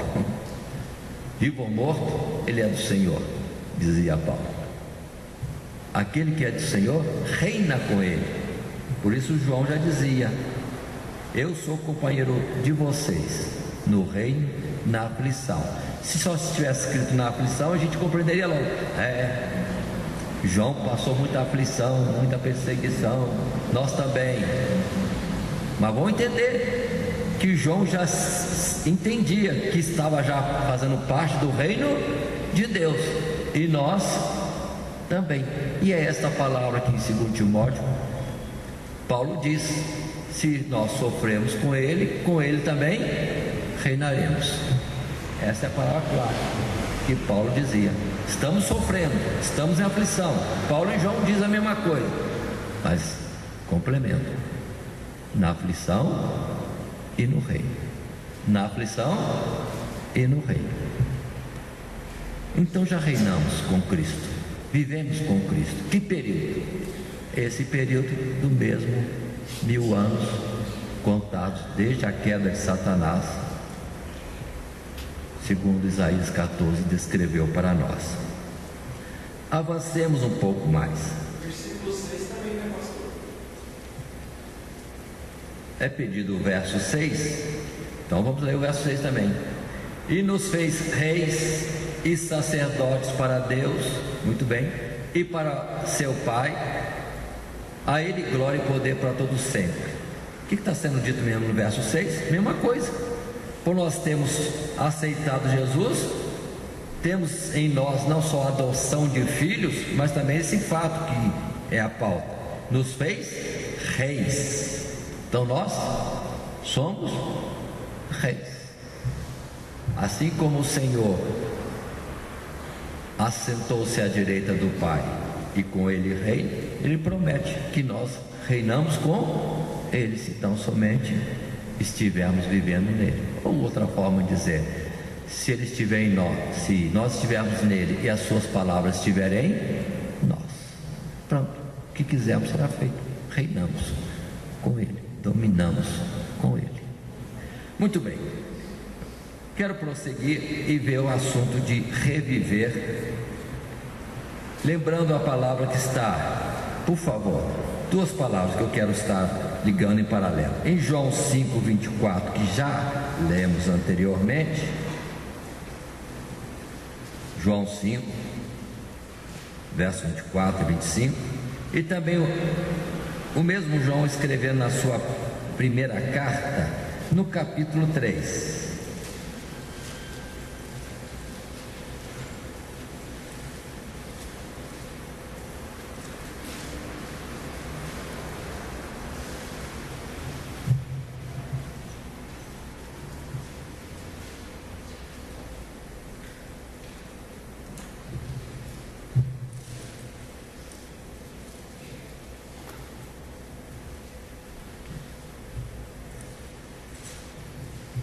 Vivo ou morto, ele é do Senhor, dizia Paulo. Aquele que é do Senhor reina com ele. Por isso João já dizia: eu sou companheiro de vocês no reino, na aflição. Se só estivesse escrito na aflição, a gente compreenderia logo. João passou muita aflição, muita perseguição, nós também. Mas vamos entender que João já entendia que estava já fazendo parte do reino de Deus, e nós também. E é esta palavra que em 2 Timóteo Paulo diz: se nós sofremos com ele também reinaremos. Essa é a palavra clara que Paulo dizia. Estamos sofrendo, estamos em aflição. Paulo e João dizem a mesma coisa, mas complemento: na aflição e no reino. Na aflição e no reino. Então já reinamos com Cristo, vivemos com Cristo. Que período? Esse período do mesmo 1000 anos contados desde a queda de Satanás, segundo Isaías 14 descreveu para nós. Avancemos um pouco mais.
Versículo 6 também, né, pastor?
É pedido o verso 6, então vamos ler o verso 6 também. E nos fez reis e sacerdotes para Deus, muito bem, e para seu Pai, a Ele glória e poder para todos sempre. O que está sendo dito mesmo no verso 6? Mesma coisa. Por nós temos aceitado Jesus, temos em nós não só a adoção de filhos, mas também esse fato que é a pauta: nos fez reis. Então nós somos reis. Assim como o Senhor assentou-se à direita do Pai e com Ele reina, Ele promete que nós reinamos com Ele, se tão somente estivermos vivendo nele. Ou outra forma de dizer: se Ele estiver em nós, se nós estivermos nele e as suas palavras estiverem em nós, pronto, o que quisermos será feito. Reinamos com Ele, dominamos com Ele. Muito bem, quero prosseguir e ver o assunto de reviver, lembrando a palavra que está, por favor, duas palavras que eu quero estar ligando em paralelo. Em João 5:24, que já lemos anteriormente, João 5, verso 24 e 25, e também o mesmo João escrevendo na sua primeira carta, no capítulo 3.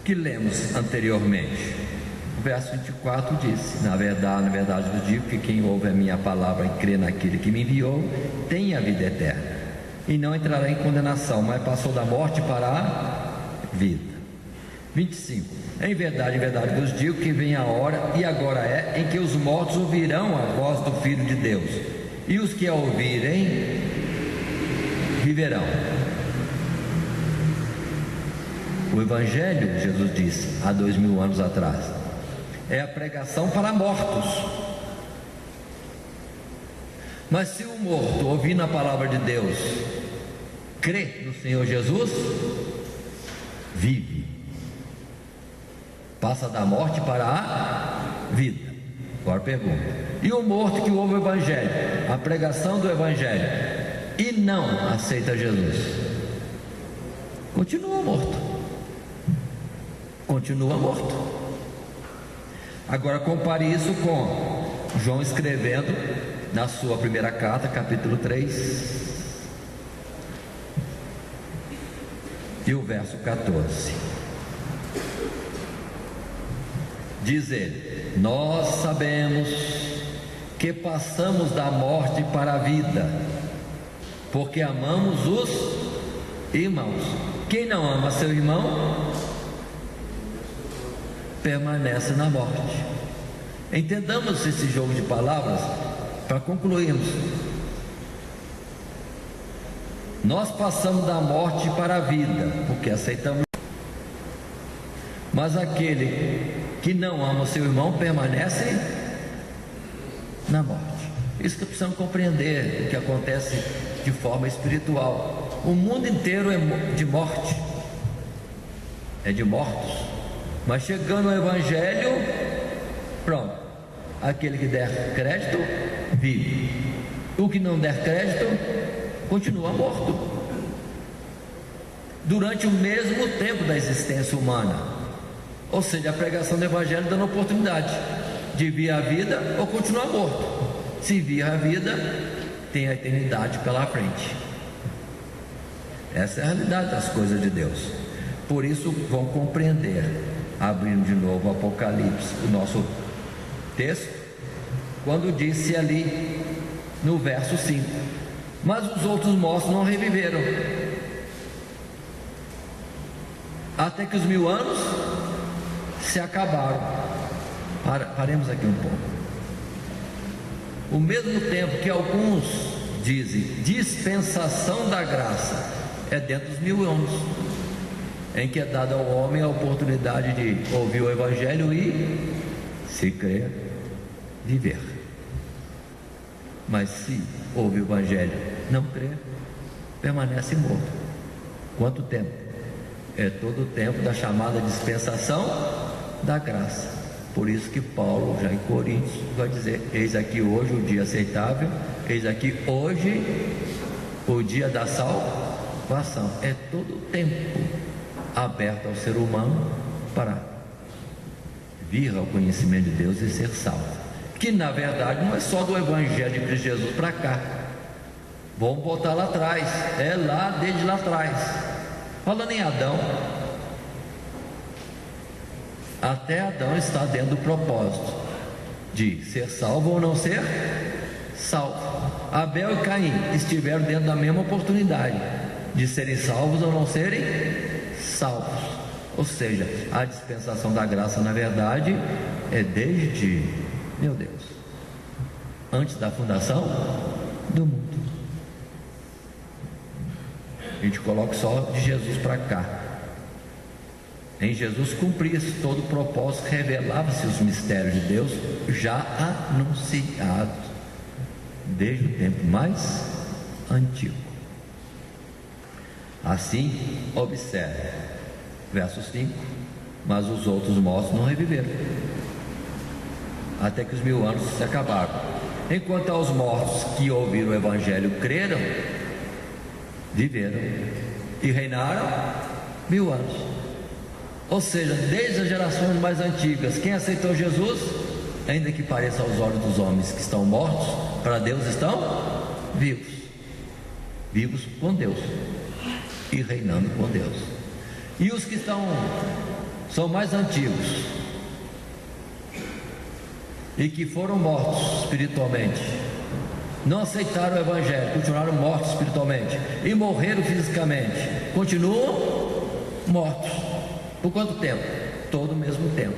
Que lemos anteriormente. O verso 24 diz: na verdade vos digo que quem ouve a minha palavra e crê naquele que me enviou, tem a vida eterna, e não entrará em condenação, mas passou da morte para a vida. 25. Em verdade vos digo que vem a hora, e agora é, em que os mortos ouvirão a voz do Filho de Deus, e os que a ouvirem viverão. O Evangelho, Jesus disse há 2000 anos atrás, é a pregação para mortos. Mas se o morto, ouvindo a palavra de Deus, crê no Senhor Jesus, vive, passa da morte para a vida. Agora pergunta: e o morto que ouve o Evangelho, a pregação do Evangelho, e não aceita Jesus, continua morto. Continua morto. Agora compare isso com João escrevendo na sua primeira carta, capítulo 3, e o verso 14. Diz ele: nós sabemos que passamos da morte para a vida, porque amamos os irmãos. Quem não ama seu irmão permanece na morte. Entendamos esse jogo de palavras para concluirmos. Nós passamos da morte para a vida, porque aceitamos. Mas aquele que não ama o seu irmão permanece na morte. Isso que precisamos compreender, o que acontece de forma espiritual. O mundo inteiro é de morte, é de mortos. Mas chegando ao Evangelho, pronto, aquele que der crédito, vive. O que não der crédito, continua morto. Durante o mesmo tempo da existência humana. Ou seja, a pregação do Evangelho dando oportunidade de vir a vida ou continuar morto. Se vir a vida, tem a eternidade pela frente. Essa é a realidade das coisas de Deus. Por isso vão compreender, abrindo de novo o Apocalipse, o nosso texto, quando disse ali no verso 5: mas os outros mortos não reviveram, até que os 1000 anos se acabaram. Paremos aqui um pouco. O mesmo tempo que alguns dizem dispensação da graça, é dentro dos 1000 anos em que é dada ao homem a oportunidade de ouvir o Evangelho e, se crer, viver. Mas se ouve o Evangelho, não crer, permanece morto. Quanto tempo? É todo o tempo da chamada dispensação da graça. Por isso que Paulo, já em Coríntios, vai dizer: eis aqui hoje o dia aceitável, eis aqui hoje o dia da salvação. É todo o tempo aberto ao ser humano para vir ao conhecimento de Deus e ser salvo. Que na verdade não é só do Evangelho de Cristo Jesus para cá. Vamos voltar lá atrás, é lá, desde lá atrás. Falando em Adão, até Adão está dentro do propósito de ser salvo ou não ser salvo. Abel e Caim estiveram dentro da mesma oportunidade de serem salvos ou não serem salvos. Ou seja, a dispensação da graça, na verdade, é desde, meu Deus, antes da fundação do mundo. A gente coloca só de Jesus para cá. Em Jesus cumpria-se todo o propósito, revelava-se os mistérios de Deus já anunciados. desde o tempo mais antigo. Assim, observe, verso 5: mas os outros mortos não reviveram, até que os 1000 anos se acabaram. Enquanto aos mortos que ouviram o Evangelho creram, viveram e reinaram 1000 anos. Ou seja, desde as gerações mais antigas, quem aceitou Jesus, ainda que pareça aos olhos dos homens que estão mortos, para Deus estão vivos, vivos com Deus e reinando com Deus. E os que são mais antigos e que foram mortos espiritualmente, não aceitaram o Evangelho, continuaram mortos espiritualmente e morreram fisicamente, continuam mortos. Por quanto tempo? Todo o mesmo tempo,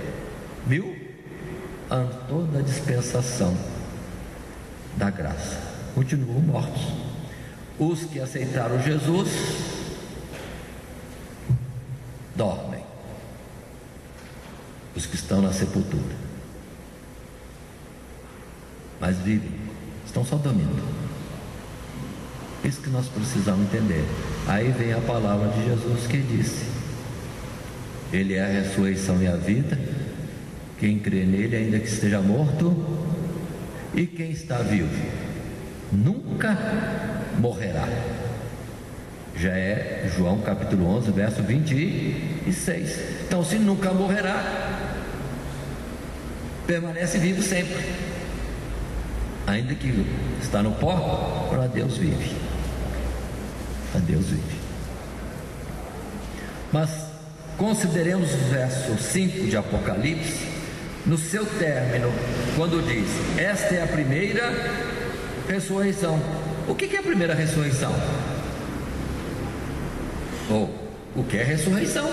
1000 anos, toda a dispensação da graça, continuam mortos. Os que aceitaram Jesus dormem, os que estão na sepultura, mas vivem, estão só dormindo. Isso que nós precisamos entender. Aí vem a palavra de Jesus que disse: Ele é a ressurreição e a vida. Quem crê nele, ainda que esteja morto, e quem está vivo, nunca morrerá. Já é João capítulo 11, verso 26. Então, se nunca morrerá, permanece vivo sempre. Ainda que está no pó, para Deus vive. A Deus vive. Mas consideremos o verso 5 de Apocalipse, no seu término, quando diz: esta é a primeira ressurreição. O que é a primeira ressurreição? Ou o que é ressurreição?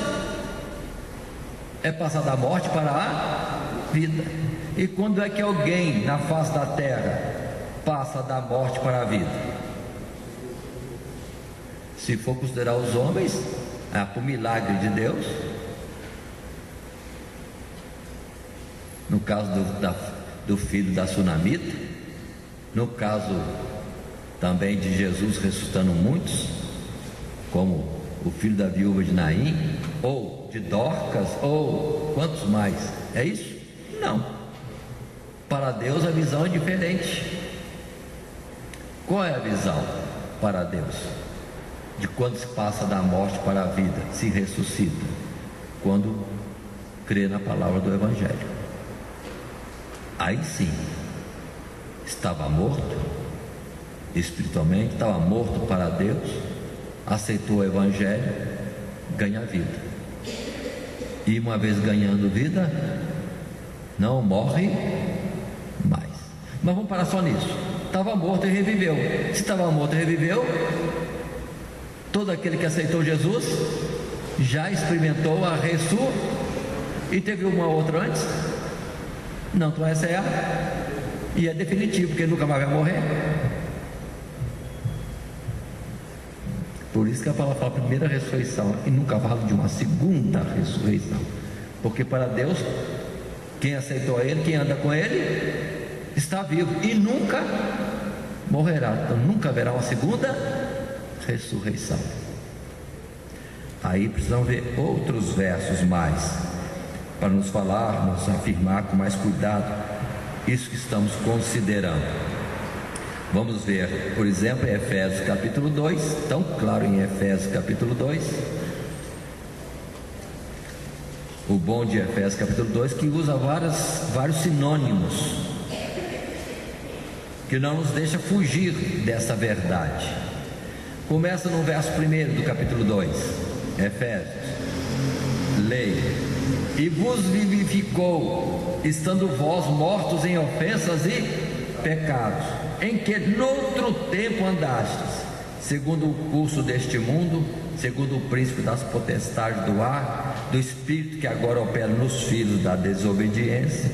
É passar da morte para a vida. E quando é que alguém na face da terra passa da morte para a vida? Se for considerar os homens, por milagre de Deus. No caso do filho da sunamita, no caso também de Jesus ressuscitando muitos, como o filho da viúva de Naim, ou de Dorcas, ou quantos mais? É isso? Não. Para Deus a visão é diferente. Qual é a visão para Deus de quando se passa da morte para a vida, se ressuscita? Quando crê na palavra do Evangelho. Aí sim, estava morto espiritualmente, estava morto para Deus, aceitou o Evangelho, ganha vida. E uma vez ganhando vida, não morre mais. Mas vamos parar só nisso. Estava morto e reviveu. Se estava morto e reviveu, todo aquele que aceitou Jesus já experimentou a ressurreição. E teve uma outra antes? Não, então essa é e é definitivo, porque nunca mais vai morrer. Por isso que a palavra fala primeira ressurreição e nunca fala de uma segunda ressurreição, porque para Deus, quem aceitou Ele, quem anda com Ele, está vivo e nunca morrerá. Então nunca haverá uma segunda ressurreição. Aí precisamos ver outros versos mais, para nos falar, nos afirmar com mais cuidado isso que estamos considerando. Vamos ver, por exemplo, em Efésios capítulo 2, tão claro em Efésios capítulo 2, o bom de Efésios capítulo 2, que usa vários sinônimos, que não nos deixa fugir dessa verdade. Começa no verso 1 do capítulo 2, Efésios, leia: e vos vivificou, estando vós mortos em ofensas e pecados, em que noutro tempo andastes, segundo o curso deste mundo, segundo o príncipe das potestades do ar, do espírito que agora opera nos filhos da desobediência,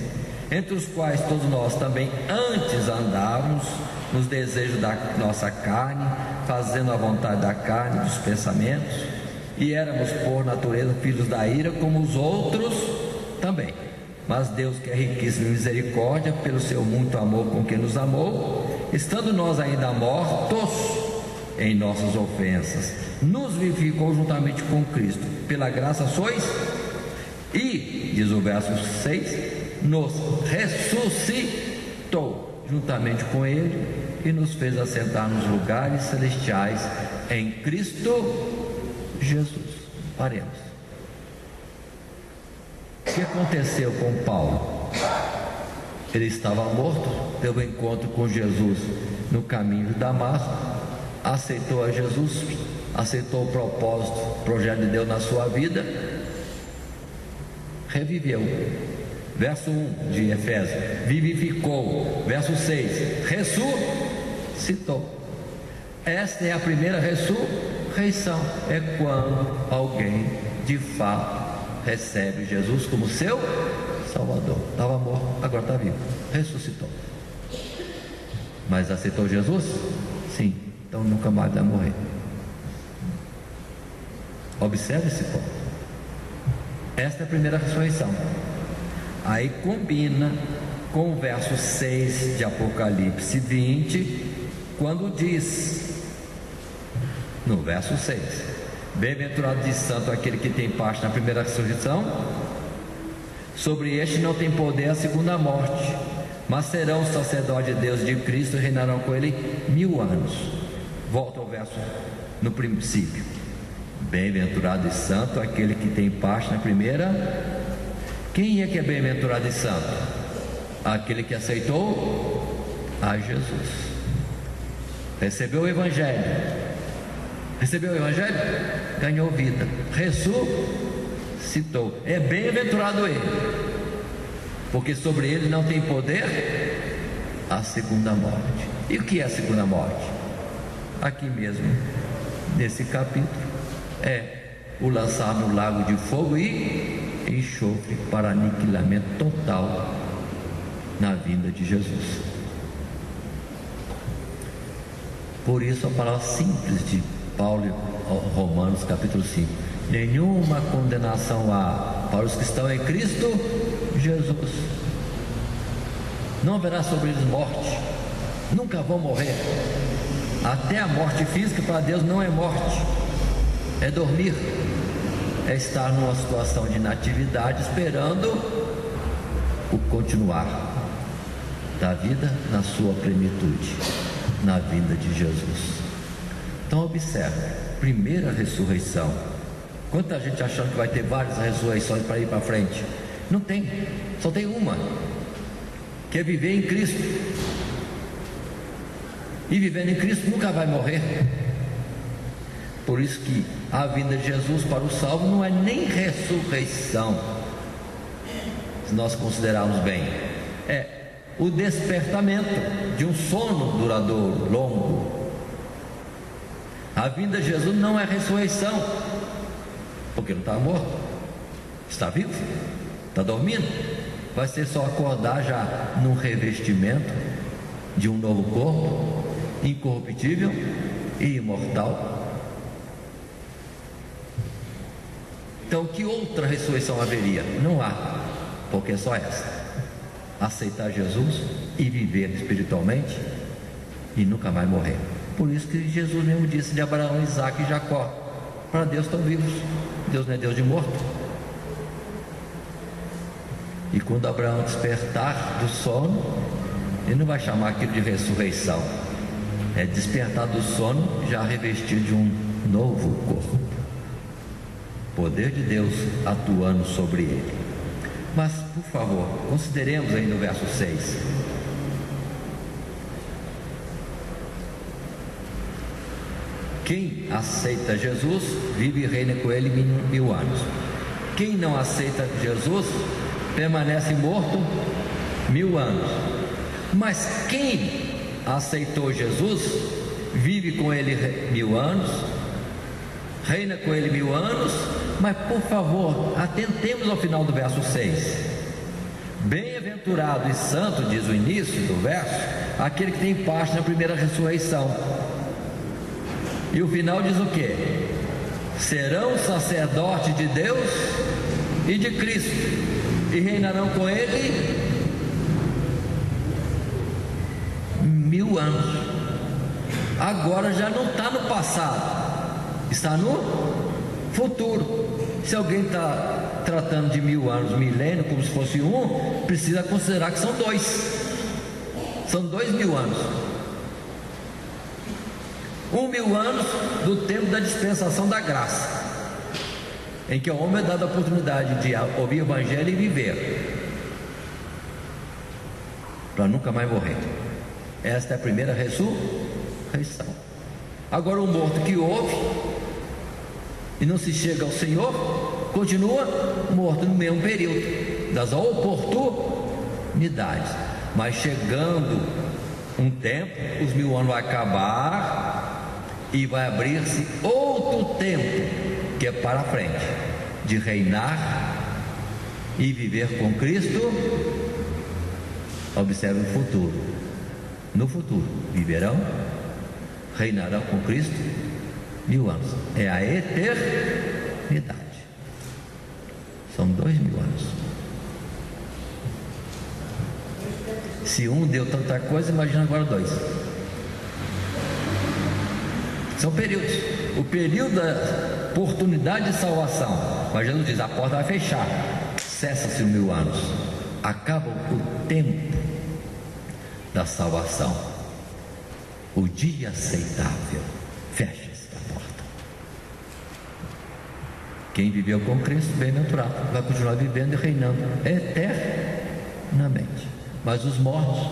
entre os quais todos nós também antes andávamos nos desejos da nossa carne, fazendo a vontade da carne e dos pensamentos, e éramos por natureza filhos da ira, como os outros também. Mas Deus, que é riquíssimo em misericórdia, pelo seu muito amor com que nos amou, estando nós ainda mortos em nossas ofensas, nos vivificou juntamente com Cristo. Pela graça sois, e, diz o verso 6, nos ressuscitou juntamente com Ele e nos fez assentar nos lugares celestiais em Cristo Jesus. Paremos. O que aconteceu com Paulo? Ele estava morto, teve um encontro com Jesus no caminho de Damasco, aceitou a Jesus, aceitou o propósito, o projeto de Deus na sua vida, reviveu. Verso 1 de Efésios, vivificou. Verso 6, ressuscitou. Esta é a primeira ressurreição, é quando alguém de fato recebe Jesus como seu Salvador. Estava morto, agora está vivo, ressuscitou. Mas aceitou Jesus? Sim, então nunca mais vai morrer. Observe esse ponto. Esta é a primeira ressurreição. Aí combina com o verso 6 de Apocalipse 20, quando diz, no verso 6, bem-aventurado e santo aquele que tem parte na primeira ressurreição. Sobre este não tem poder a segunda morte, mas serão sacerdotes de Deus, de Cristo, e reinarão com ele 1000 anos. Volta ao verso no princípio. Bem-aventurado e santo aquele que tem parte na primeira. Quem é que é bem-aventurado e santo? Aquele que aceitou a Jesus, recebeu o Evangelho. Recebeu o Evangelho? Ganhou vida, ressuscitou. É bem-aventurado ele, porque sobre ele não tem poder a segunda morte. E o que é a segunda morte? Aqui mesmo, nesse capítulo, é o lançar no lago de fogo e enxofre para aniquilamento total na vinda de Jesus. Por isso a palavra simples de Paulo, Romanos capítulo 5: nenhuma condenação há para os que estão em Cristo Jesus. Não haverá sobre eles morte, nunca vão morrer. Até a morte física para Deus não é morte, é dormir, é estar numa situação de inatividade, esperando o continuar da vida na sua plenitude, na vinda de Jesus. Então observe, primeira ressurreição. Quanta gente achando que vai ter várias ressurreições para ir para frente? Não tem, só tem uma, que é viver em Cristo. E vivendo em Cristo nunca vai morrer. Por isso que a vinda de Jesus para o salvo não é nem ressurreição, se nós considerarmos bem, é o despertamento de um sono duradouro, longo. A vinda de Jesus não é ressurreição, porque não está morto, está vivo, está dormindo. Vai ser só acordar já num revestimento de um novo corpo, incorruptível e imortal. Então, que outra ressurreição haveria? Não há, porque é só essa: aceitar Jesus e viver espiritualmente e nunca mais morrer. Por isso que Jesus mesmo disse de Abraão, Isaac e Jacó: para Deus estão vivos, Deus não é Deus de morto. E quando Abraão despertar do sono, ele não vai chamar aquilo de ressurreição, é despertar do sono já revestido de um novo corpo, poder de Deus atuando sobre ele. Mas, por favor, consideremos aí no verso 6. Quem aceita Jesus, vive e reina com ele 1000 anos. Quem não aceita Jesus, permanece morto 1000 anos. Mas quem aceitou Jesus, vive com ele 1000 anos, reina com ele 1000 anos. Mas por favor, atentemos ao final do verso 6. Bem-aventurado e santo, diz o início do verso, aquele que tem parte na primeira ressurreição. E o final diz o quê? Serão sacerdotes de Deus e de Cristo, e reinarão com ele 1000 anos. Agora já não está no passado, está no futuro. Se alguém está tratando de 1000 anos, milênio, como se fosse um, precisa considerar que são 2. São 2000 anos. 1000 anos do tempo da dispensação da graça, em que ao homem é dada a oportunidade de ouvir o Evangelho e viver, para nunca mais morrer. Esta é a primeira ressurreição. Agora o morto que ouve e não se chega ao Senhor, continua morto no mesmo período das oportunidades. Mas chegando um tempo, os 1000 anos vai acabar e vai abrir-se outro tempo, que é para frente, de reinar e viver com Cristo. Observe o futuro. No futuro viverão, reinarão com Cristo 1000 anos. É a eternidade. São 2000 anos. Se um deu tanta coisa, imagina agora 2. São períodos. O período da oportunidade de salvação, mas Jesus diz: a porta vai fechar, cessa-se os 1000 anos, acaba o tempo da salvação, o dia aceitável, fecha-se a porta. Quem viveu com Cristo, bem-aventurado, vai continuar vivendo e reinando eternamente. Mas os mortos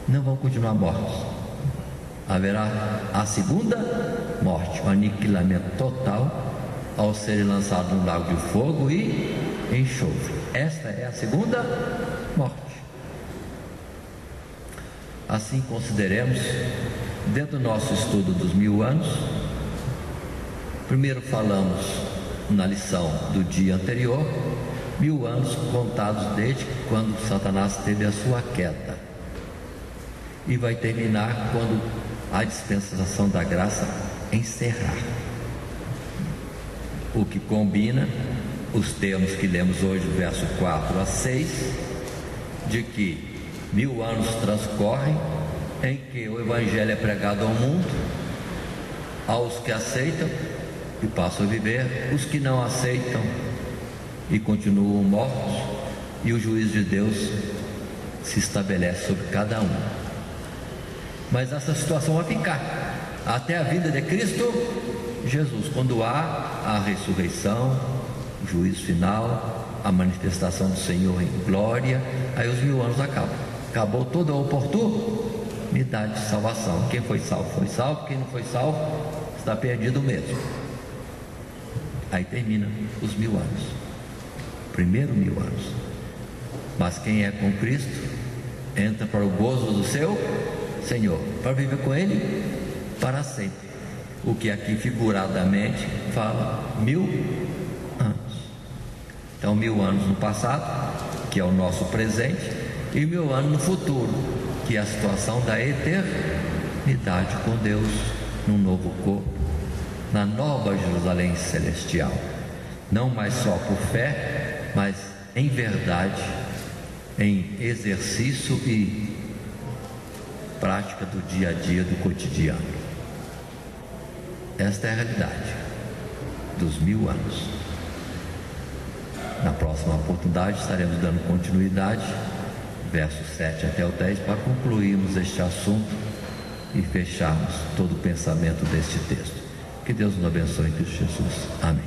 não vão continuar mortos. Haverá a segunda morte, o aniquilamento total, ao serem lançados no lago de fogo e enxofre. Esta é a segunda morte. Assim consideremos, dentro do nosso estudo dos 1000 anos, primeiro falamos na lição do dia anterior, 1000 anos contados desde quando Satanás teve a sua queda, e vai terminar quando a dispensação da graça encerrar, o que combina os termos que lemos hoje, do verso 4 a 6, de que 1000 anos transcorrem em que o Evangelho é pregado ao mundo, aos que aceitam e passam a viver, os que não aceitam e continuam mortos, e o juízo de Deus se estabelece sobre cada um. Mas essa situação vai ficar até a vinda de Cristo Jesus, quando há a ressurreição, o juízo final, a manifestação do Senhor em glória. Aí os 1000 anos acabam, acabou toda a oportunidade de salvação. Quem foi salvo, quem não foi salvo está perdido mesmo. Aí termina os 1000 anos, primeiro 1000 anos. Mas quem é com Cristo entra para o gozo do seu Senhor, para viver com Ele para sempre. O que aqui figuradamente fala 1000 anos. Então 1000 anos no passado, que é o nosso presente, e 1000 anos no futuro, que é a situação da eternidade com Deus, num novo corpo, na nova Jerusalém celestial, não mais só por fé, mas em verdade, em exercício e prática do dia a dia, do cotidiano. Esta é a realidade dos 1000 anos. Na próxima oportunidade estaremos dando continuidade, versos 7 até o 10, para concluirmos este assunto e fecharmos todo o pensamento deste texto. Que Deus nos abençoe em Cristo Jesus. Amém.